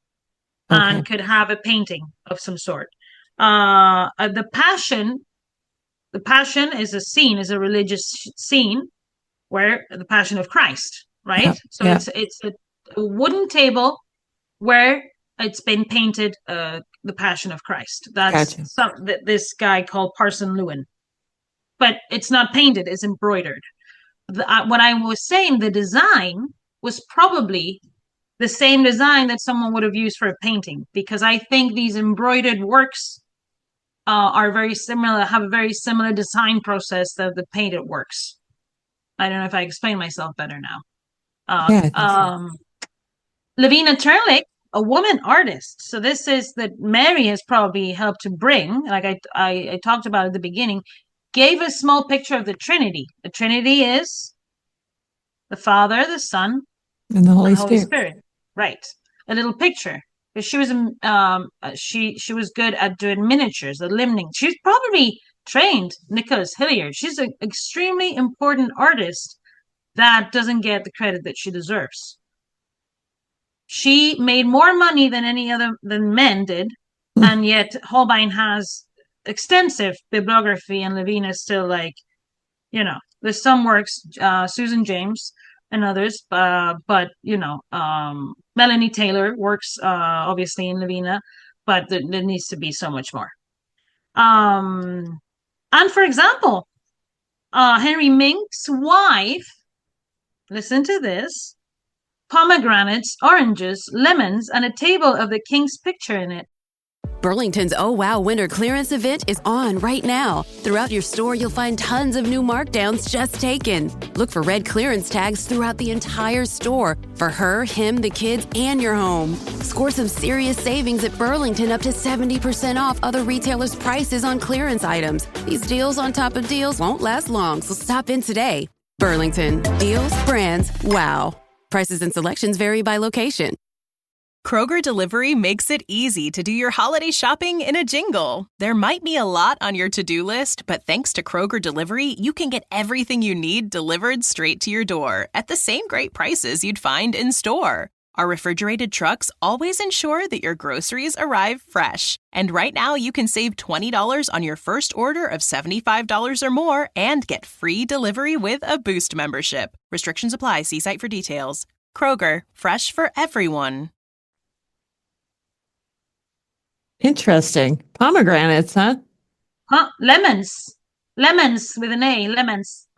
[SPEAKER 7] And could have a painting of some sort. The Passion is a scene, is a religious scene where the Passion of Christ, right? It's a wooden table where it's been painted the Passion of Christ. That's this guy called Parson Lewin. But it's not painted, it's embroidered. What I was saying, the design was probably the same design that someone would have used for a painting, because I think these embroidered works are very similar, have a very similar design process that the painted works. I don't know if I explained myself better now. Lavina Turlick, a woman artist. So this is that Mary has probably helped to bring, like I talked about at the beginning, gave a small picture of the Trinity. The Trinity is the Father, the Son,
[SPEAKER 6] and the Holy Spirit.
[SPEAKER 7] Right. A little picture. Because she was she was good at doing miniatures, the limning. She's probably trained Nicholas Hilliard. She's an extremely important artist that doesn't get the credit that she deserves. She made more money than than men did, and yet Holbein has extensive bibliography, and Lavina is still like, there's some works, Susan James and others, but Melanie Taylor works obviously in Lavina, but there needs to be so much more. And for example, Henry Mink's wife, listen to this, pomegranates, oranges, lemons, and a table of the king's picture in it.
[SPEAKER 8] Burlington's Oh Wow Winter Clearance event is on right now. Throughout your store, you'll find tons of new markdowns just taken. Look for red clearance tags throughout the entire store for her, him, the kids, and your home. Score some serious savings at Burlington, up to 70% off other retailers' prices on clearance items. These deals on top of deals won't last long, so stop in today. Burlington. Deals, brands, wow. Prices and selections vary by location.
[SPEAKER 9] Kroger Delivery makes it easy to do your holiday shopping in a jingle. There might be a lot on your to-do list, but thanks to Kroger Delivery, you can get everything you need delivered straight to your door at the same great prices you'd find in store. Our refrigerated trucks always ensure that your groceries arrive fresh. And right now, you can save $20 on your first order of $75 or more and get free delivery with a Boost membership. Restrictions apply. See site for details. Kroger, fresh for everyone.
[SPEAKER 6] Interesting. Pomegranates, huh?
[SPEAKER 7] Lemons. Lemons with an A. Lemons.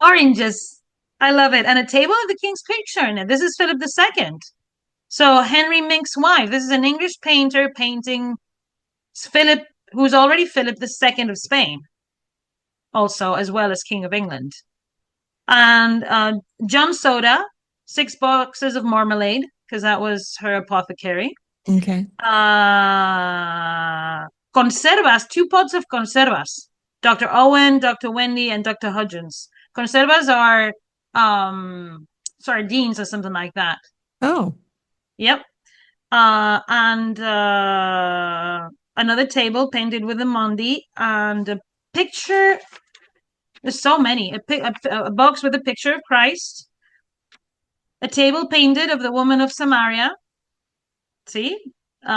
[SPEAKER 7] Oranges. I love it. And a table of the king's picture in it. This is Philip II. So Henry Mink's wife. This is an English painter painting Philip, who's already Philip II of Spain, also, as well as King of England. And John Soda, 6 boxes of marmalade, because that was her apothecary.
[SPEAKER 6] Okay.
[SPEAKER 7] Conservas, 2 pots of conservas. Dr. Owen, Dr. Wendy, and Dr. Hudgens. Conservas are sardines or something like that.
[SPEAKER 6] Oh.
[SPEAKER 7] Yep. And another table painted with a Mondi, and a picture. There's so many. A box with a picture of Christ. A table painted of the woman of Samaria. See? Then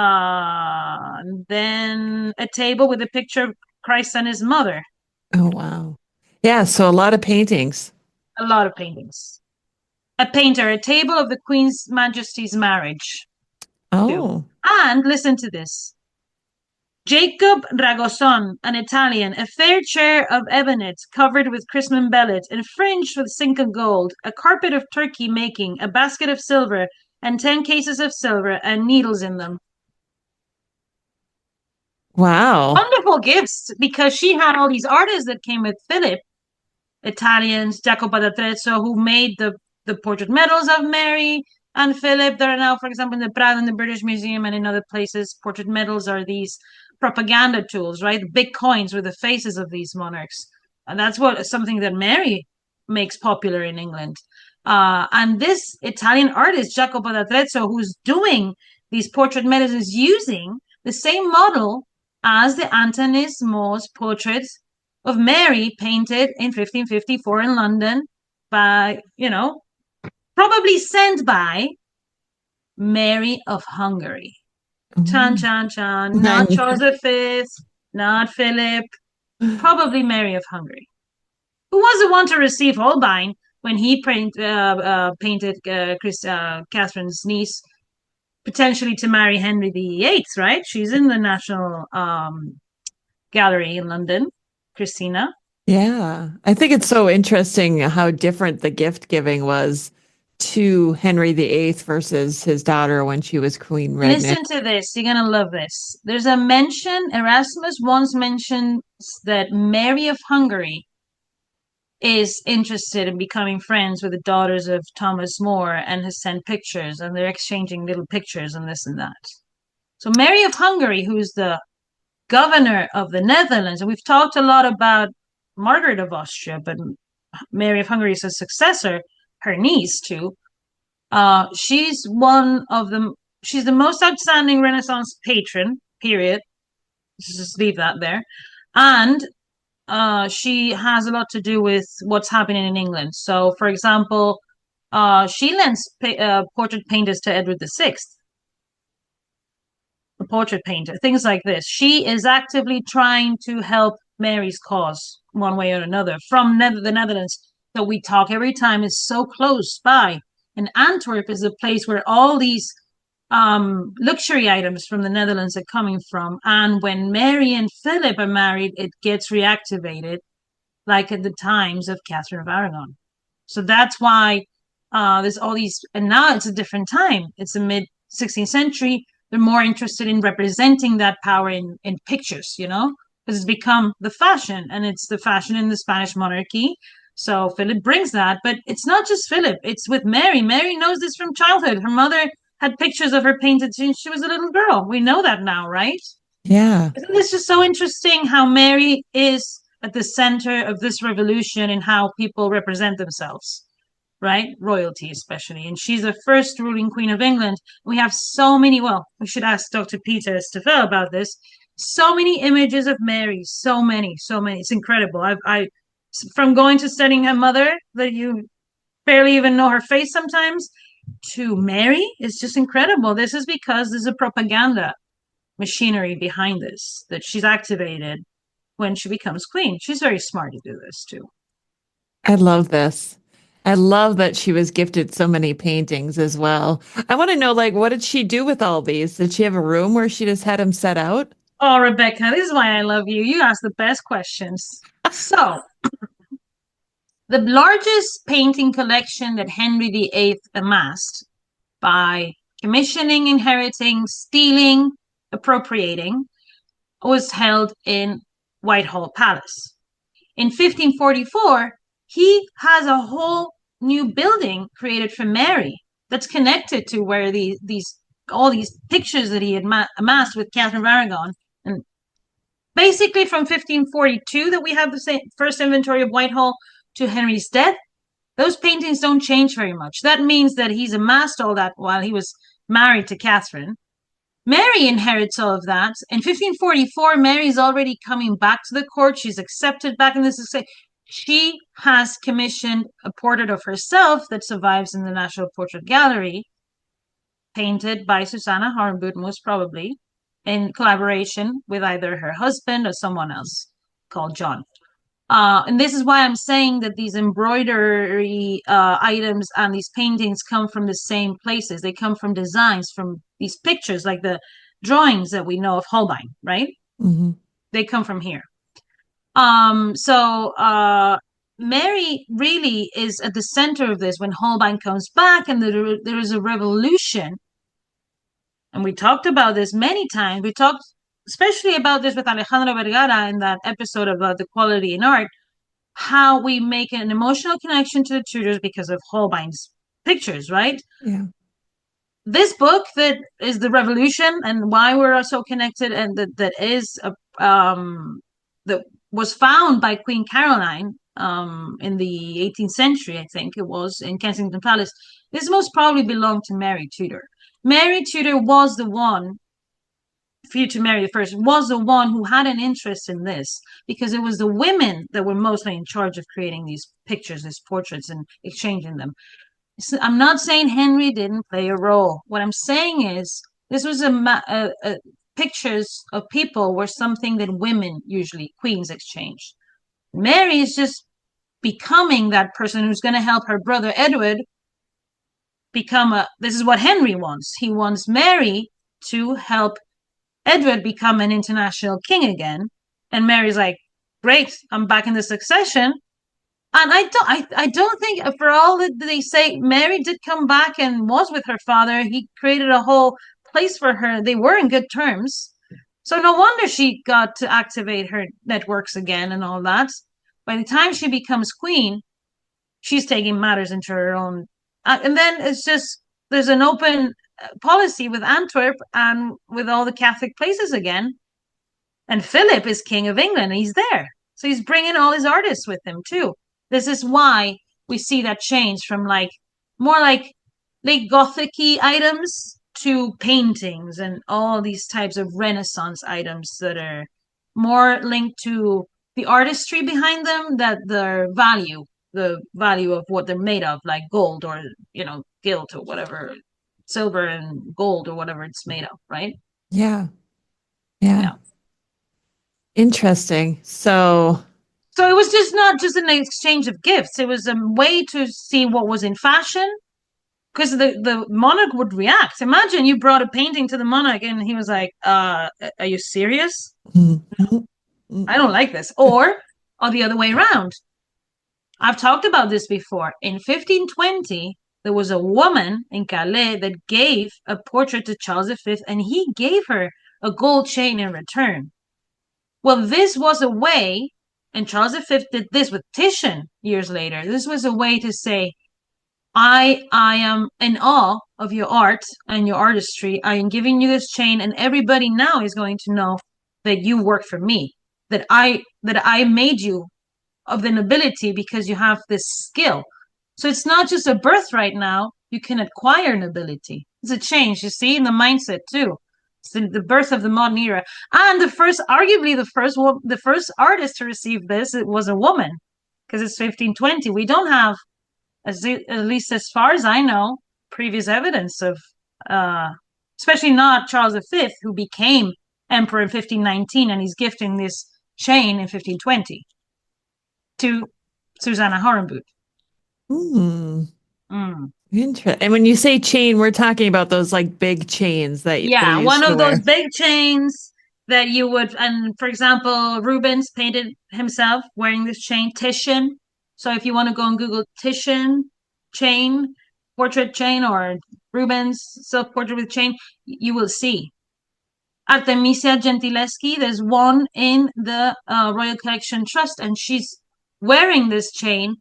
[SPEAKER 7] a table with a picture of Christ and his mother.
[SPEAKER 6] Oh, wow. Yeah, so a lot of paintings.
[SPEAKER 7] A lot of paintings. A painter, a table of the Queen's Majesty's marriage.
[SPEAKER 6] Oh.
[SPEAKER 7] Too. And listen to this. Jacob Ragoson, an Italian, a fair chair of ebonite covered with chrism bellet and fringed with Cinca gold, a carpet of Turkey making, a basket of silver, and 10 cases of silver and needles in them.
[SPEAKER 6] Wow.
[SPEAKER 7] Wonderful gifts, because she had all these artists that came with Philip, Italians, Jacopo d'Atrezzo, who made the portrait medals of Mary and Philip. There are now, for example, in the Prado in the British Museum and in other places, portrait medals are these propaganda tools, right? Big coins with the faces of these monarchs. And that's something that Mary makes popular in England. And this Italian artist, Jacopo d'Atrezzo, who's doing these portrait medals, is using the same model as the Antonismo's portrait of Mary, painted in 1554 in London by, probably sent by Mary of Hungary. Chan, chan, chan. Not Charles V, not Philip, probably Mary of Hungary, who was the one to receive Holbein when he painted Catherine's niece potentially to marry Henry VIII, right? She's in the National Gallery in London, Christina.
[SPEAKER 6] Yeah. I think it's so interesting how different the gift giving was to Henry VIII versus his daughter when she was queen regnant.
[SPEAKER 7] Listen to this. You're going to love this. There's a mention, Erasmus once mentions that Mary of Hungary is interested in becoming friends with the daughters of Thomas More and has sent pictures, and they're exchanging little pictures and this and that. So Mary of Hungary, who's the governor of the Netherlands, and we've talked a lot about Margaret of Austria, but Mary of Hungary is a successor, her niece too. She's one of the she's the most outstanding Renaissance patron, period. Let's just leave that there. And she has a lot to do with what's happening in England. So, for example, she lends portrait painters to Edward VI, the portrait painter, things like this. She is actively trying to help Mary's cause one way or another from the Netherlands. So we talk every time is so close by. And Antwerp is a place where all these luxury items from the Netherlands are coming from. And when Mary and Philip are married, it gets reactivated, like at the times of Catherine of Aragon. So that's why there's all these, and now it's a different time. It's the mid 16th century. They're more interested in representing that power in pictures, because it's become the fashion, and it's the fashion in the Spanish monarchy. So Philip brings that, but it's not just Philip. It's with Mary. Mary knows this from childhood. Her mother had pictures of her painted since she was a little girl. We know that now, right?
[SPEAKER 6] Yeah.
[SPEAKER 7] Isn't this just so interesting how Mary is at the center of this revolution and how people represent themselves, right? Royalty, especially. And she's the first ruling queen of England. We have so many, well, we should ask Dr. Peter Steffel about this. So many images of Mary, so many. It's incredible. I from going to studying her mother, that you barely even know her face sometimes, to Mary, it's just incredible. This is because there's a propaganda machinery behind this that she's activated when she becomes queen. She's very smart to do this too.
[SPEAKER 6] I love this. I love that she was gifted so many paintings as well. I want to know, what did she do with all these? Did she have a room where she just had them set out?
[SPEAKER 7] Oh, Rebecca, this is why I love you. You ask the best questions. So, the largest painting collection that Henry VIII amassed by commissioning, inheriting, stealing, appropriating was held in Whitehall Palace. In 1544, he has a whole new building created for Mary that's connected to where all these pictures that he had amassed with Catherine of Aragon. And basically from 1542 that we have the first inventory of Whitehall to Henry's death, those paintings don't change very much. That means that he's amassed all that while he was married to Catherine. Mary inherits all of that. In 1544, Mary's already coming back to the court. She's accepted back in this. She has commissioned a portrait of herself that survives in the National Portrait Gallery, painted by Susanna Harnbut, most probably, in collaboration with either her husband or someone else called John. And this is why I'm saying that these embroidery items and these paintings come from the same places. They come from designs, from these pictures, like the drawings that we know of Holbein, right?
[SPEAKER 6] Mm-hmm.
[SPEAKER 7] They come from here. Mary really is at the center of this when Holbein comes back, and there is a revolution. And we talked about this many times. We talked especially about this with Alejandra Vergara in that episode about the quality in art, how we make an emotional connection to the Tudors because of Holbein's pictures, right?
[SPEAKER 6] Yeah.
[SPEAKER 7] This book that is the revolution and why we're so connected, and that was found by Queen Caroline in the 18th century, I think it was, in Kensington Palace. This most probably belonged to Mary Tudor. Mary Tudor was the one, future Mary I, was the one who had an interest in this, because it was the women that were mostly in charge of creating these pictures, these portraits, and exchanging them. So I'm not saying Henry didn't play a role. What I'm saying is this was pictures of people were something that women, usually queens, exchanged. Mary is just becoming that person who's going to help her brother Edward this is what Henry wants. He wants Mary to help Edward become an international king again. And Mary's like, great, I'm back in the succession. And I don't think, for all that they say, Mary did come back and was with her father. He created a whole place for her. They were in good terms. So no wonder she got to activate her networks again and all that. By the time she becomes queen, she's taking matters into her own. And then it's just, there's an open policy with Antwerp and with all the Catholic places again. And Philip is King of England. And he's there. So he's bringing all his artists with him too. This is why we see that change from more like late Gothic-y items to paintings and all these types of Renaissance items that are more linked to the artistry behind them, that the value of what they're made of, like gold or, gilt or whatever, silver and gold or whatever it's made of, right?
[SPEAKER 6] Yeah. Interesting. So
[SPEAKER 7] it was just not just an exchange of gifts. It was a way to see what was in fashion, because the monarch would react. Imagine you brought a painting to the monarch and he was like, are you serious? I don't like this. Or the other way around. I've talked about this before. In 1520, there was a woman in Calais that gave a portrait to Charles V, and he gave her a gold chain in return. Well, this was a way, and Charles V did this with Titian years later. This was a way to say, I am in awe of your art and your artistry. I am giving you this chain, and everybody now is going to know that you work for me, that I made you of the nobility because you have this skill. So it's not just a birthright now. You can acquire nobility. It's a change, you see, in the mindset too. It's the birth of the modern era. And arguably the first artist to receive this, it was a woman, because it's 1520. We don't have, at least as far as I know, previous evidence of, especially not Charles V, who became emperor in 1519, and he's gifting this chain in 1520 to Susanna Horenboot.
[SPEAKER 6] Interesting. And when you say chain, we're talking about those big chains that
[SPEAKER 7] one of those big chains that you would, and for example, Rubens painted himself wearing this chain. Titian. So if you want to go and Google Titian chain, portrait chain, or Rubens self-portrait with chain, you will see. Artemisia Gentileschi, there's one in the Royal Collection Trust, and she's wearing this chain,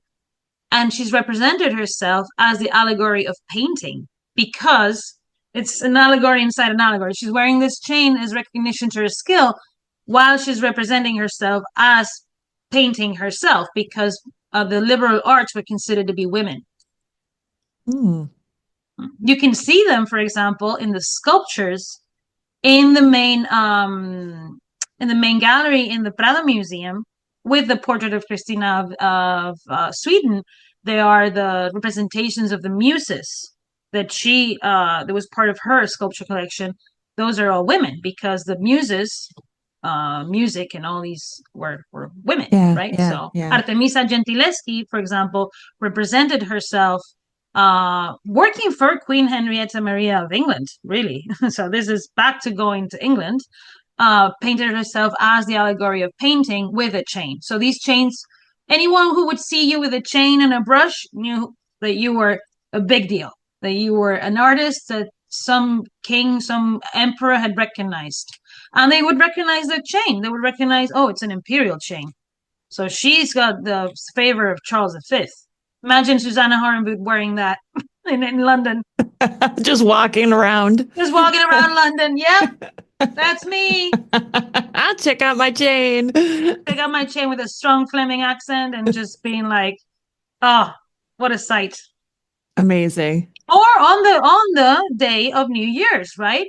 [SPEAKER 7] and she's represented herself as the allegory of painting, because it's an allegory inside an allegory. She's wearing this chain as recognition to her skill, while she's representing herself as painting herself, because the liberal arts were considered to be women. You can see them, for example, in the sculptures in the main gallery in the Prado Museum, with the portrait of Christina of Sweden. They are the representations of the muses that that was part of her sculpture collection. Those are all women, because the muses, music and all these were women, right? Artemisia Gentileschi, for example, represented herself working for Queen Henrietta Maria of England, really. So this is back to going to England. Painted herself as the allegory of painting with a chain. So these chains, anyone who would see you with a chain and a brush knew that you were a big deal, that you were an artist that some king, some emperor had recognized. And they would recognize the chain. They would recognize, oh, it's an imperial chain. So she's got the favor of Charles V. Imagine Susanna Horenboot wearing that in London.
[SPEAKER 6] Just walking around.
[SPEAKER 7] London. Yep. That's me.
[SPEAKER 6] I'll check out my chain.
[SPEAKER 7] Check out my chain with a strong Fleming accent and just being like, oh, what a sight.
[SPEAKER 6] Amazing.
[SPEAKER 7] Or on the day of New Year's, right?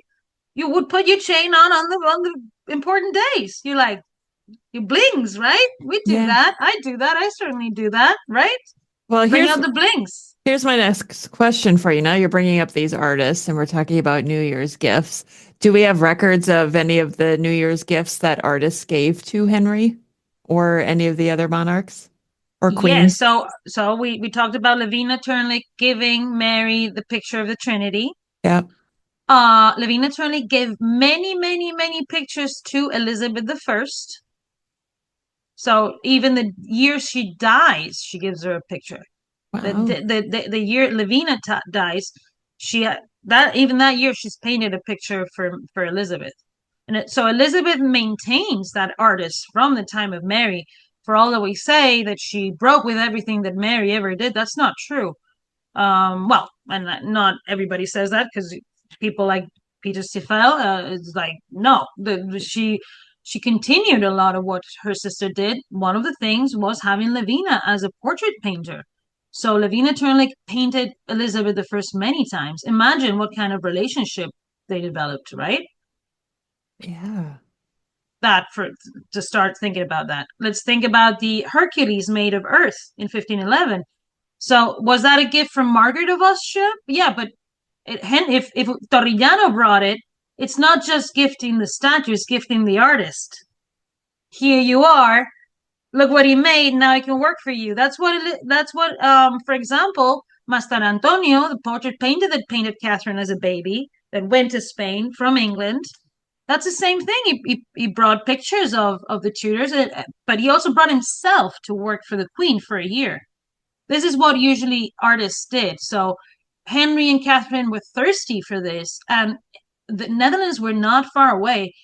[SPEAKER 7] You would put your chain on the important days. You blings, right? We do that. I do that. I certainly do that, right?
[SPEAKER 6] Well,
[SPEAKER 7] bring out the blings.
[SPEAKER 6] Here's my next question for you. Now you're bringing up these artists and we're talking about New Year's gifts. Do we have records of any of the New Year's gifts that artists gave to Henry or any of the other monarchs? or queen.
[SPEAKER 7] Yes. So we talked about Lavina Turnley giving Mary the picture of the Trinity.
[SPEAKER 6] Yeah.
[SPEAKER 7] Lavina Turnley gave many, many, many pictures to Elizabeth I. So even the year she dies, she gives her a picture.
[SPEAKER 6] Wow.
[SPEAKER 7] The year Lavina dies, that year she's painted a picture for Elizabeth. And so Elizabeth maintains that artist from the time of Mary. For all that we say that she broke with everything that Mary ever did, that's not true. Well, and not everybody says that, because people like Peter Stifel is like, no, she continued a lot of what her sister did. One of the things was having Lavina as a portrait painter. So Lavina Turnley painted Elizabeth I many times. Imagine what kind of relationship they developed, right?
[SPEAKER 6] Yeah.
[SPEAKER 7] To start thinking about that. Let's think about the Hercules made of earth in 1511. So was that a gift from Margaret of Austria? Yeah, but if Torrigiano brought it, it's not just gifting the statue, it's gifting the artist. Here you are. Look what he made. Now it can work for you. That's what, for example, Master Antonio, the portrait painter that painted Catherine as a baby, that went to Spain from England. That's the same thing. He brought pictures of the Tudors, but he also brought himself to work for the Queen for a year. This is what usually artists did. So Henry and Catherine were thirsty for this, and the Netherlands were not far away.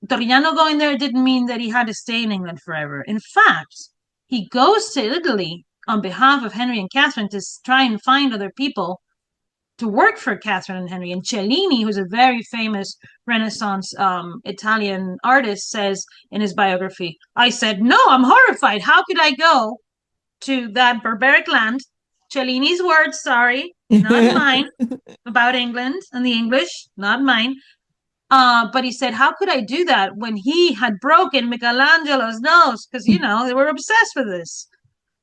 [SPEAKER 7] Torrigiano going there didn't mean that he had to stay in England forever. In fact, he goes to Italy on behalf of Henry and Catherine to try and find other people to work for Catherine and Henry. And Cellini, who's a very famous Renaissance Italian artist, says in his biography, I said, no, I'm horrified. How could I go to that barbaric land? Cellini's words, sorry, not mine, about England and the English, not mine. But he said, how could I do that when he had broken Michelangelo's nose? Because, they were obsessed with this.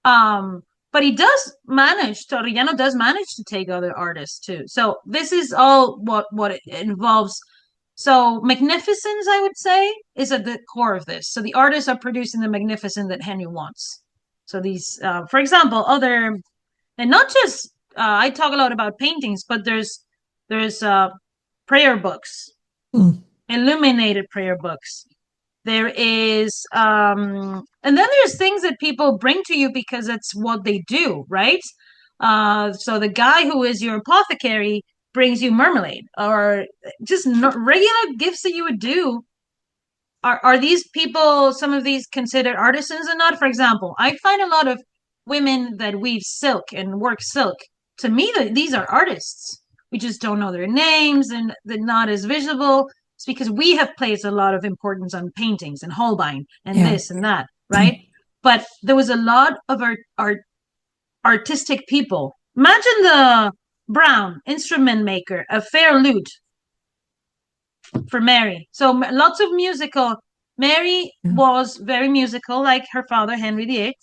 [SPEAKER 7] But Torrigiano does manage to take other artists too. So this is all what it involves. So magnificence, I would say, is at the core of this. So the artists are producing the magnificence that Henry wants. So these, for example, and not just, I talk a lot about paintings, but there's prayer books, illuminated prayer books. There is, and then there's things that people bring to you because it's what they do, right? So the guy who is your apothecary brings you marmalade, or just regular gifts that you would do. Are these people, some of these, considered artisans or not? For example, I find a lot of women that weave silk and work silk. To me, these are artists. We just don't know their names, and they're not as visible. It's because we have placed a lot of importance on paintings and Holbein and this and that, right? But there was a lot of artistic people. Imagine the Brown instrument maker, a fair lute for Mary. So lots of musical. Mary was very musical, like her father, Henry VIII,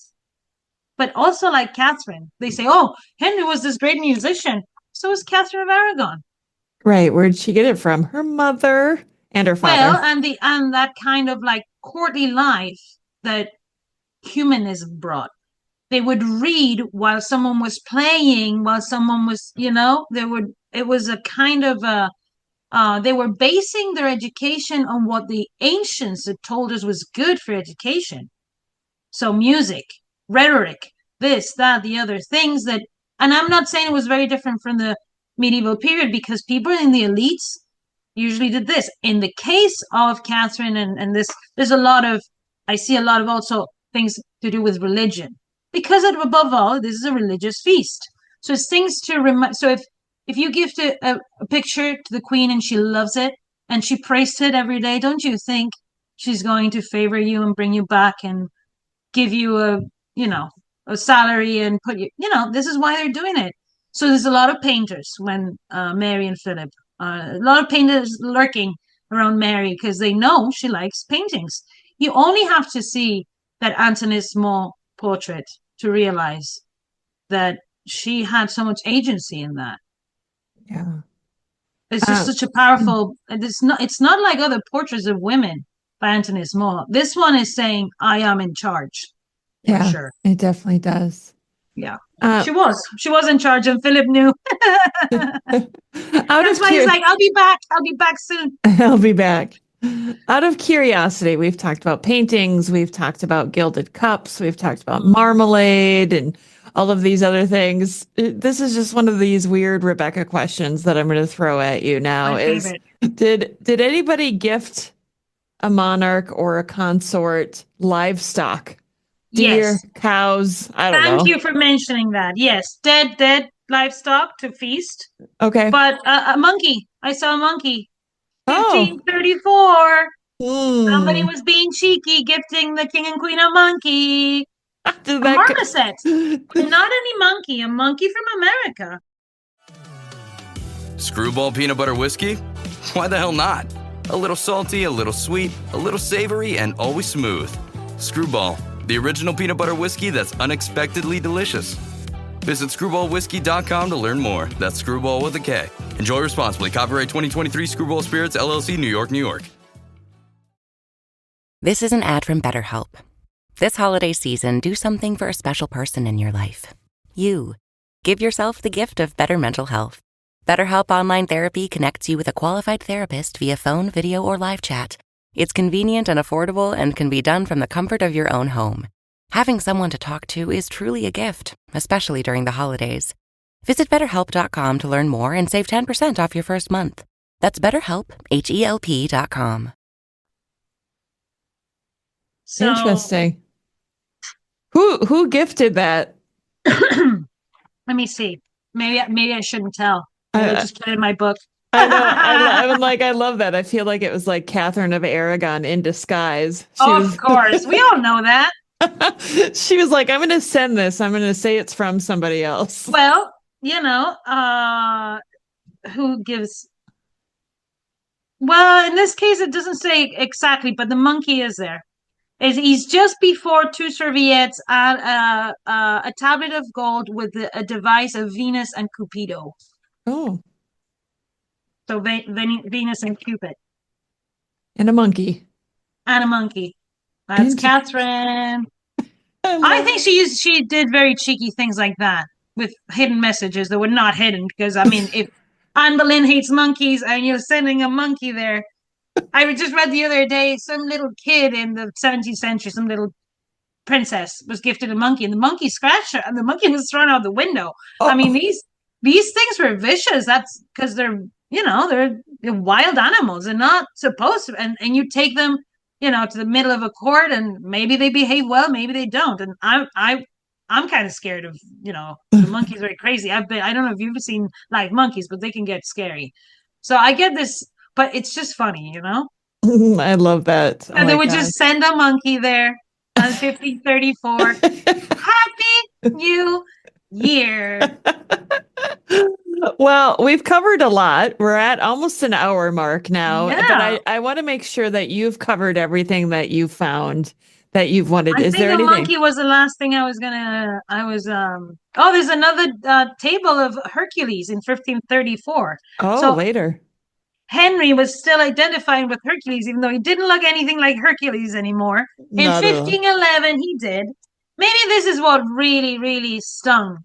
[SPEAKER 7] but also like Catherine. They say, oh, Henry was this great musician. So was Catherine of Aragon.
[SPEAKER 6] Right. Where'd she get it from? Her mother and her father.
[SPEAKER 7] Well, and that kind of like courtly life that humanism brought. They would read while someone was playing, while someone was, it was a kind of they were basing their education on what the ancients had told us was good for education. So music, rhetoric, this, that, the other things that, and I'm not saying it was very different from the medieval period, because people in the elites usually did this. In the case of Catherine and this, I see a lot of also things to do with religion, because above all, this is a religious feast. So it's things to remind. So if you gift a picture to the Queen and she loves it and she prays it every day, don't you think she's going to favor you and bring you back and give you a salary and put you, this is why they're doing it. So there's a lot of painters when Mary and Philip, a lot of painters lurking around Mary because they know she likes paintings. You only have to see that Antoinette Small portrait to realize that she had so much agency in that.
[SPEAKER 6] Yeah.
[SPEAKER 7] It's just such a powerful, it's not like other portraits of women by Antoinette Small. This one is saying, I am in charge. for
[SPEAKER 6] Yeah,
[SPEAKER 7] sure.
[SPEAKER 6] it definitely does.
[SPEAKER 7] Yeah. She was in charge, and Philip knew. That's why he's like, I'll be back soon.
[SPEAKER 6] I'll be back. Out of curiosity, we've talked about paintings, we've talked about gilded cups, we've talked about marmalade and all of these other things. This is just one of these weird Rebecca questions that I'm going to throw at you now.
[SPEAKER 7] My favorite.
[SPEAKER 6] Did anybody gift a monarch or a consort livestock? Deer,
[SPEAKER 7] Yes.
[SPEAKER 6] cows, I don't know.
[SPEAKER 7] Thank you for mentioning that. Yes, dead livestock to feast.
[SPEAKER 6] Okay.
[SPEAKER 7] But a monkey. I saw a monkey.
[SPEAKER 6] Oh.
[SPEAKER 7] 1534. Somebody was being cheeky, gifting the king and queen a monkey. A marmoset. Not any monkey, a monkey from America.
[SPEAKER 10] Screwball peanut butter whiskey? Why the hell not? A little salty, a little sweet, a little savory, and always smooth. Screwball, the original peanut butter whiskey that's unexpectedly delicious. Visit screwballwhiskey.com to learn more. That's Screwball with a K. Enjoy responsibly. Copyright 2023 Screwball Spirits, LLC, New York, New York.
[SPEAKER 3] This is an ad from BetterHelp. This holiday season, do something for a special person in your life. You. Give yourself the gift of better mental health. BetterHelp Online Therapy connects you with a qualified therapist via phone, video, or live chat. It's convenient and affordable and can be done from the comfort of your own home. Having someone to talk to is truly a gift, especially during the holidays. Visit BetterHelp.com to learn more and save 10% off your first month. That's BetterHelp, HELP.com.
[SPEAKER 7] So,
[SPEAKER 6] interesting. Who gifted that?
[SPEAKER 7] Let me see. Maybe I shouldn't tell. I'll just put it in my book.
[SPEAKER 6] I know. I love that. I feel like it was like Catherine of Aragon in disguise.
[SPEAKER 7] Of course. We all know that.
[SPEAKER 6] She was like, I'm going to send this. I'm going to say it's from somebody else.
[SPEAKER 7] Well, who gives... Well, in this case, it doesn't say exactly, but the monkey is there. He's just before two serviettes and a tablet of gold with a device of Venus and Cupido.
[SPEAKER 6] Oh.
[SPEAKER 7] So Venus and Cupid.
[SPEAKER 6] And a monkey.
[SPEAKER 7] And a monkey. That's Catherine. I think she did very cheeky things like that with hidden messages that were not hidden. Because, I mean, if Anne Boleyn hates monkeys and you're sending a monkey there. I just read the other day, some little kid in the 17th century, some little princess was gifted a monkey, and the monkey scratched her, and the monkey was thrown out the window. Oh. I mean, these things were vicious. That's because they're wild animals and not supposed to. And you take them, to the middle of a court, and maybe they behave well, maybe they don't. And I'm kind of scared of, the monkeys are crazy. I don't know if you've seen live monkeys, but they can get scary. So I get this. But it's just funny,
[SPEAKER 6] I love that.
[SPEAKER 7] And they would just send a monkey there on 1534. Happy New Year.
[SPEAKER 6] Well, we've covered a lot. We're at almost an hour mark now. Yeah. But I want to make sure that you've covered everything that you found that you've wanted. Is there anything?
[SPEAKER 7] The monkey was the last thing I was there's another table of Hercules in 1534.
[SPEAKER 6] Oh, so, later.
[SPEAKER 7] Henry was still identifying with Hercules, even though he didn't look anything like Hercules anymore. In 1511, he did. Maybe this is what really, really stung,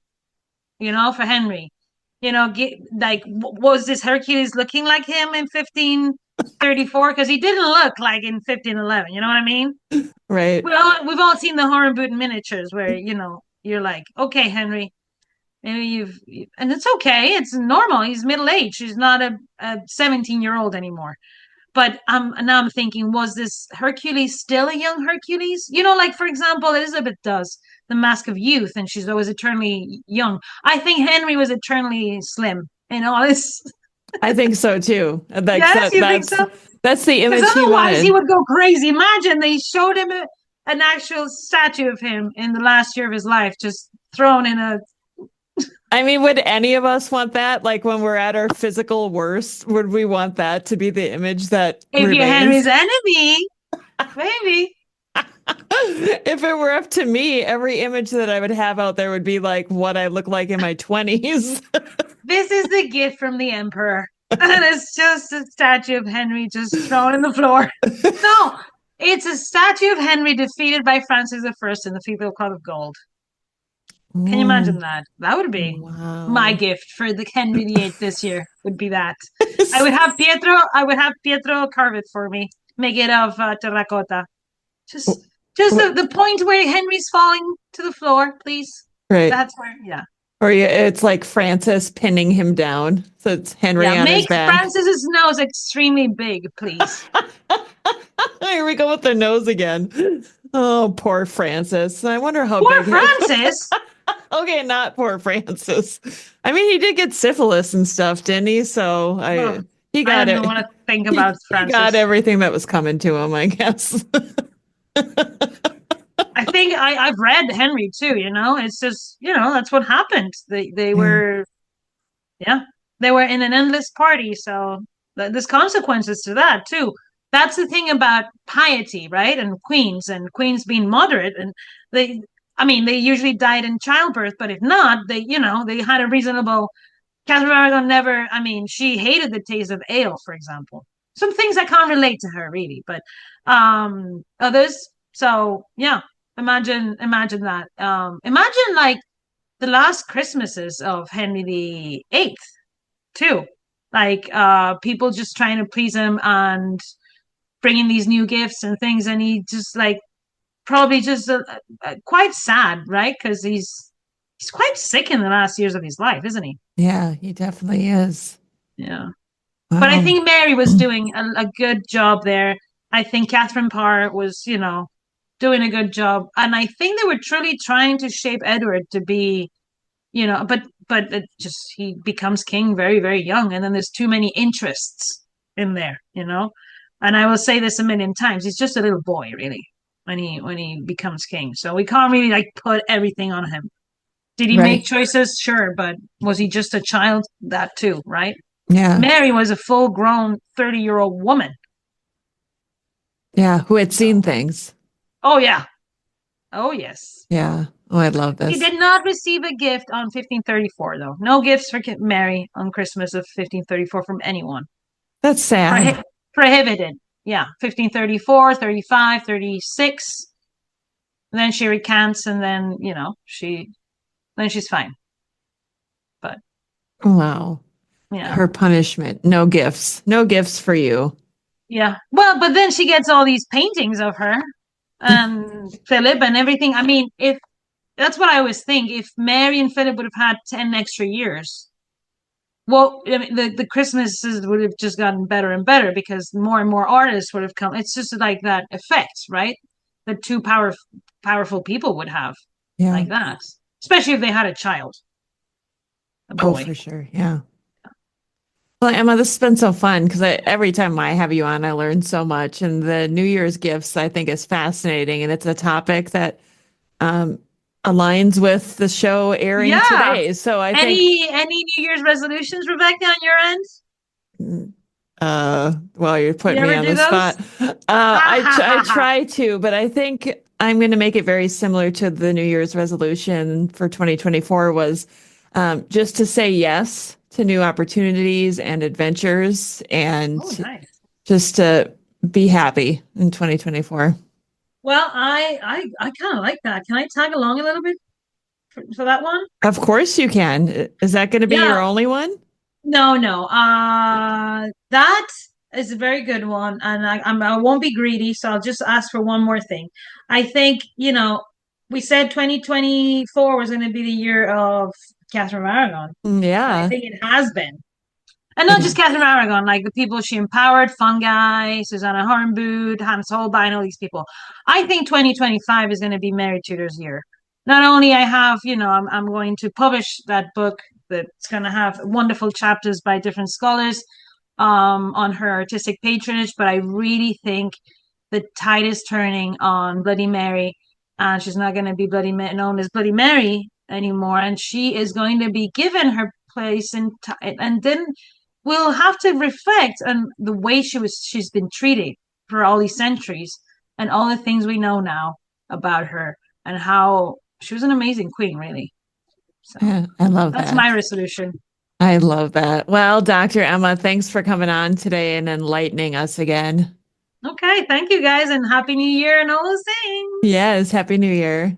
[SPEAKER 7] for Henry. Was this Hercules looking like him in 1534? Because he didn't look like in 1511. You know what I mean?
[SPEAKER 6] Right.
[SPEAKER 7] We've all seen the Hornboot miniatures where, you're like, okay, Henry. Maybe and it's okay. It's normal. He's middle-aged. He's not a 17-year-old anymore. But now I'm thinking, was this Hercules still a young Hercules? Like, for example, Elizabeth does the Mask of Youth, and she's always eternally young. I think Henry was eternally slim in all this.
[SPEAKER 6] I think so, too.
[SPEAKER 7] You think so?
[SPEAKER 6] That's the image he wanted.
[SPEAKER 7] Otherwise, he would go crazy. Imagine they showed him an actual statue of him in the last year of his life, just thrown in a...
[SPEAKER 6] I mean, would any of us want that? Like when we're at our physical worst, would we want that to be the image that
[SPEAKER 7] if remains? You're Henry's enemy, maybe.
[SPEAKER 6] If it were up to me, every image that I would have out there would be like what I look like in my 20s.
[SPEAKER 7] This is the gift from the emperor. And it's just a statue of Henry just thrown in the floor. No, It's a statue of Henry defeated by Francis I in the Field of Gold. Can you imagine that? That would be my gift for the Henry VIII this year. Would be that. I would have Pietro carve it for me. Make it of terracotta. Just the point where Henry's falling to the floor, please.
[SPEAKER 6] Right.
[SPEAKER 7] That's where, yeah.
[SPEAKER 6] Or it's like Francis pinning him down. So it's Henry on his back.
[SPEAKER 7] Make Francis's nose extremely big, please.
[SPEAKER 6] Here we go with the nose again. Oh, poor Francis. I wonder how
[SPEAKER 7] poor
[SPEAKER 6] big.
[SPEAKER 7] Francis?
[SPEAKER 6] Okay, not poor Francis. I mean, he did get syphilis and stuff, didn't he? So he got it.
[SPEAKER 7] I don't want to think about Francis.
[SPEAKER 6] He got everything that was coming to him, I guess.
[SPEAKER 7] I think I've read Henry too, it's just, that's what happened. They were, they were in an endless party. So there's consequences to that too. That's the thing about piety, right? And queens being moderate, and they usually died in childbirth, but if not, they had a reasonable. Catherine of Aragon never, she hated the taste of ale, for example. Some things I can't relate to her really, but others. So yeah, imagine that. Imagine like the last Christmases of Henry VIII too, like people just trying to please him and bringing these new gifts and things, and he just like probably just quite sad, right? Because he's quite sick in the last years of his life, isn't he?
[SPEAKER 6] Yeah, he definitely is.
[SPEAKER 7] Yeah. Wow. But I think Mary was doing a good job there. I think Catherine Parr was, doing a good job. And I think they were truly trying to shape Edward to be, but it just, he becomes king very, very young. And then there's too many interests in there, And I will say this a million times. He's just a little boy, really, when he becomes king. So we can't really like put everything on him. Did he make choices? Sure. But was he just a child? That too, right?
[SPEAKER 6] Yeah.
[SPEAKER 7] Mary was a full-grown 30-year-old woman.
[SPEAKER 6] Yeah, who had seen things.
[SPEAKER 7] Oh, yeah. Oh, yes.
[SPEAKER 6] Yeah. Oh, I love this.
[SPEAKER 7] He did not receive a gift on 1534, though. No gifts for Mary on Christmas of 1534 from anyone.
[SPEAKER 6] That's sad.
[SPEAKER 7] Prohibited. Yeah. 1534, 35, 36. And then she recants, and then, then she's fine. But.
[SPEAKER 6] Wow.
[SPEAKER 7] Yeah.
[SPEAKER 6] Her punishment. No gifts. No gifts for you.
[SPEAKER 7] Yeah. Well, but then she gets all these paintings of her and Philip and everything. I mean, if that's what I always think, if Mary and Philip would have had 10 extra years, well, I mean, the Christmases would have just gotten better and better because more and more artists would have come. It's just like that effect, right? That two powerful people would have like that, especially if they had a child. A boy.
[SPEAKER 6] Oh, for sure. Yeah. Well, Emma, this has been so fun because every time I have you on, I learn so much. And the New Year's gifts, I think, is fascinating. And it's a topic that aligns with the show airing today. So I think
[SPEAKER 7] any New Year's resolutions, Rebecca, on your end?
[SPEAKER 6] Well, you're putting me on the spot. I try to, but I think I'm going to make it very similar to the New Year's resolution for 2024 was just to say yes to new opportunities and adventures and just to be happy in 2024.
[SPEAKER 7] Well, I kind of like that. Can I tag along a little bit for that one?
[SPEAKER 6] Of course you can. Is that going to be your only one?
[SPEAKER 7] No. That is a very good one. And I won't be greedy, so I'll just ask for one more thing. I think, we said 2024 was going to be the year of Catherine of Aragon.
[SPEAKER 6] Yeah.
[SPEAKER 7] I think it has been. And not just Catherine of Aragon, like the people she empowered, Fungi, Susanna Hornboot, Hans Holbein, all these people. I think 2025 is going to be Mary Tudor's year. Not only I have, I'm going to publish that book that's going to have wonderful chapters by different scholars on her artistic patronage, but I really think the tide is turning on Bloody Mary, and she's not going to be known as Bloody Mary anymore, and she is going to be given her place and then we'll have to reflect on the way she's been treated for all these centuries and all the things we know now about her and how she was an amazing queen, really. So
[SPEAKER 6] yeah, I love that.
[SPEAKER 7] That's my resolution.
[SPEAKER 6] I love that. Well, Dr. Emma, thanks for coming on today and enlightening us again.
[SPEAKER 7] Okay, thank you guys, and Happy New Year and all those things.
[SPEAKER 6] Yes, Happy New Year.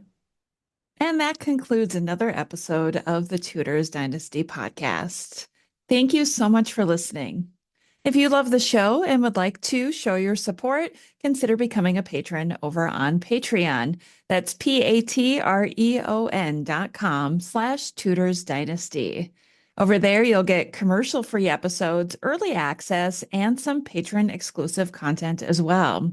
[SPEAKER 6] And that concludes another episode of the Tudors Dynasty podcast. Thank you so much for listening. If you love the show and would like to show your support, consider becoming a patron over on Patreon. That's patreon.com/Tudors Dynasty. Over there, you'll get commercial-free episodes, early access, and some patron-exclusive content as well.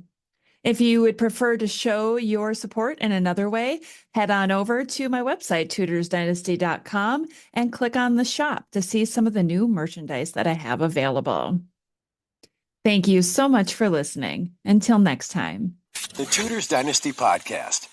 [SPEAKER 6] If you would prefer to show your support in another way, head on over to my website, tudorsdynasty.com, and click on the shop to see some of the new merchandise that I have available. Thank you so much for listening. Until next time.
[SPEAKER 5] The Tudors Dynasty Podcast.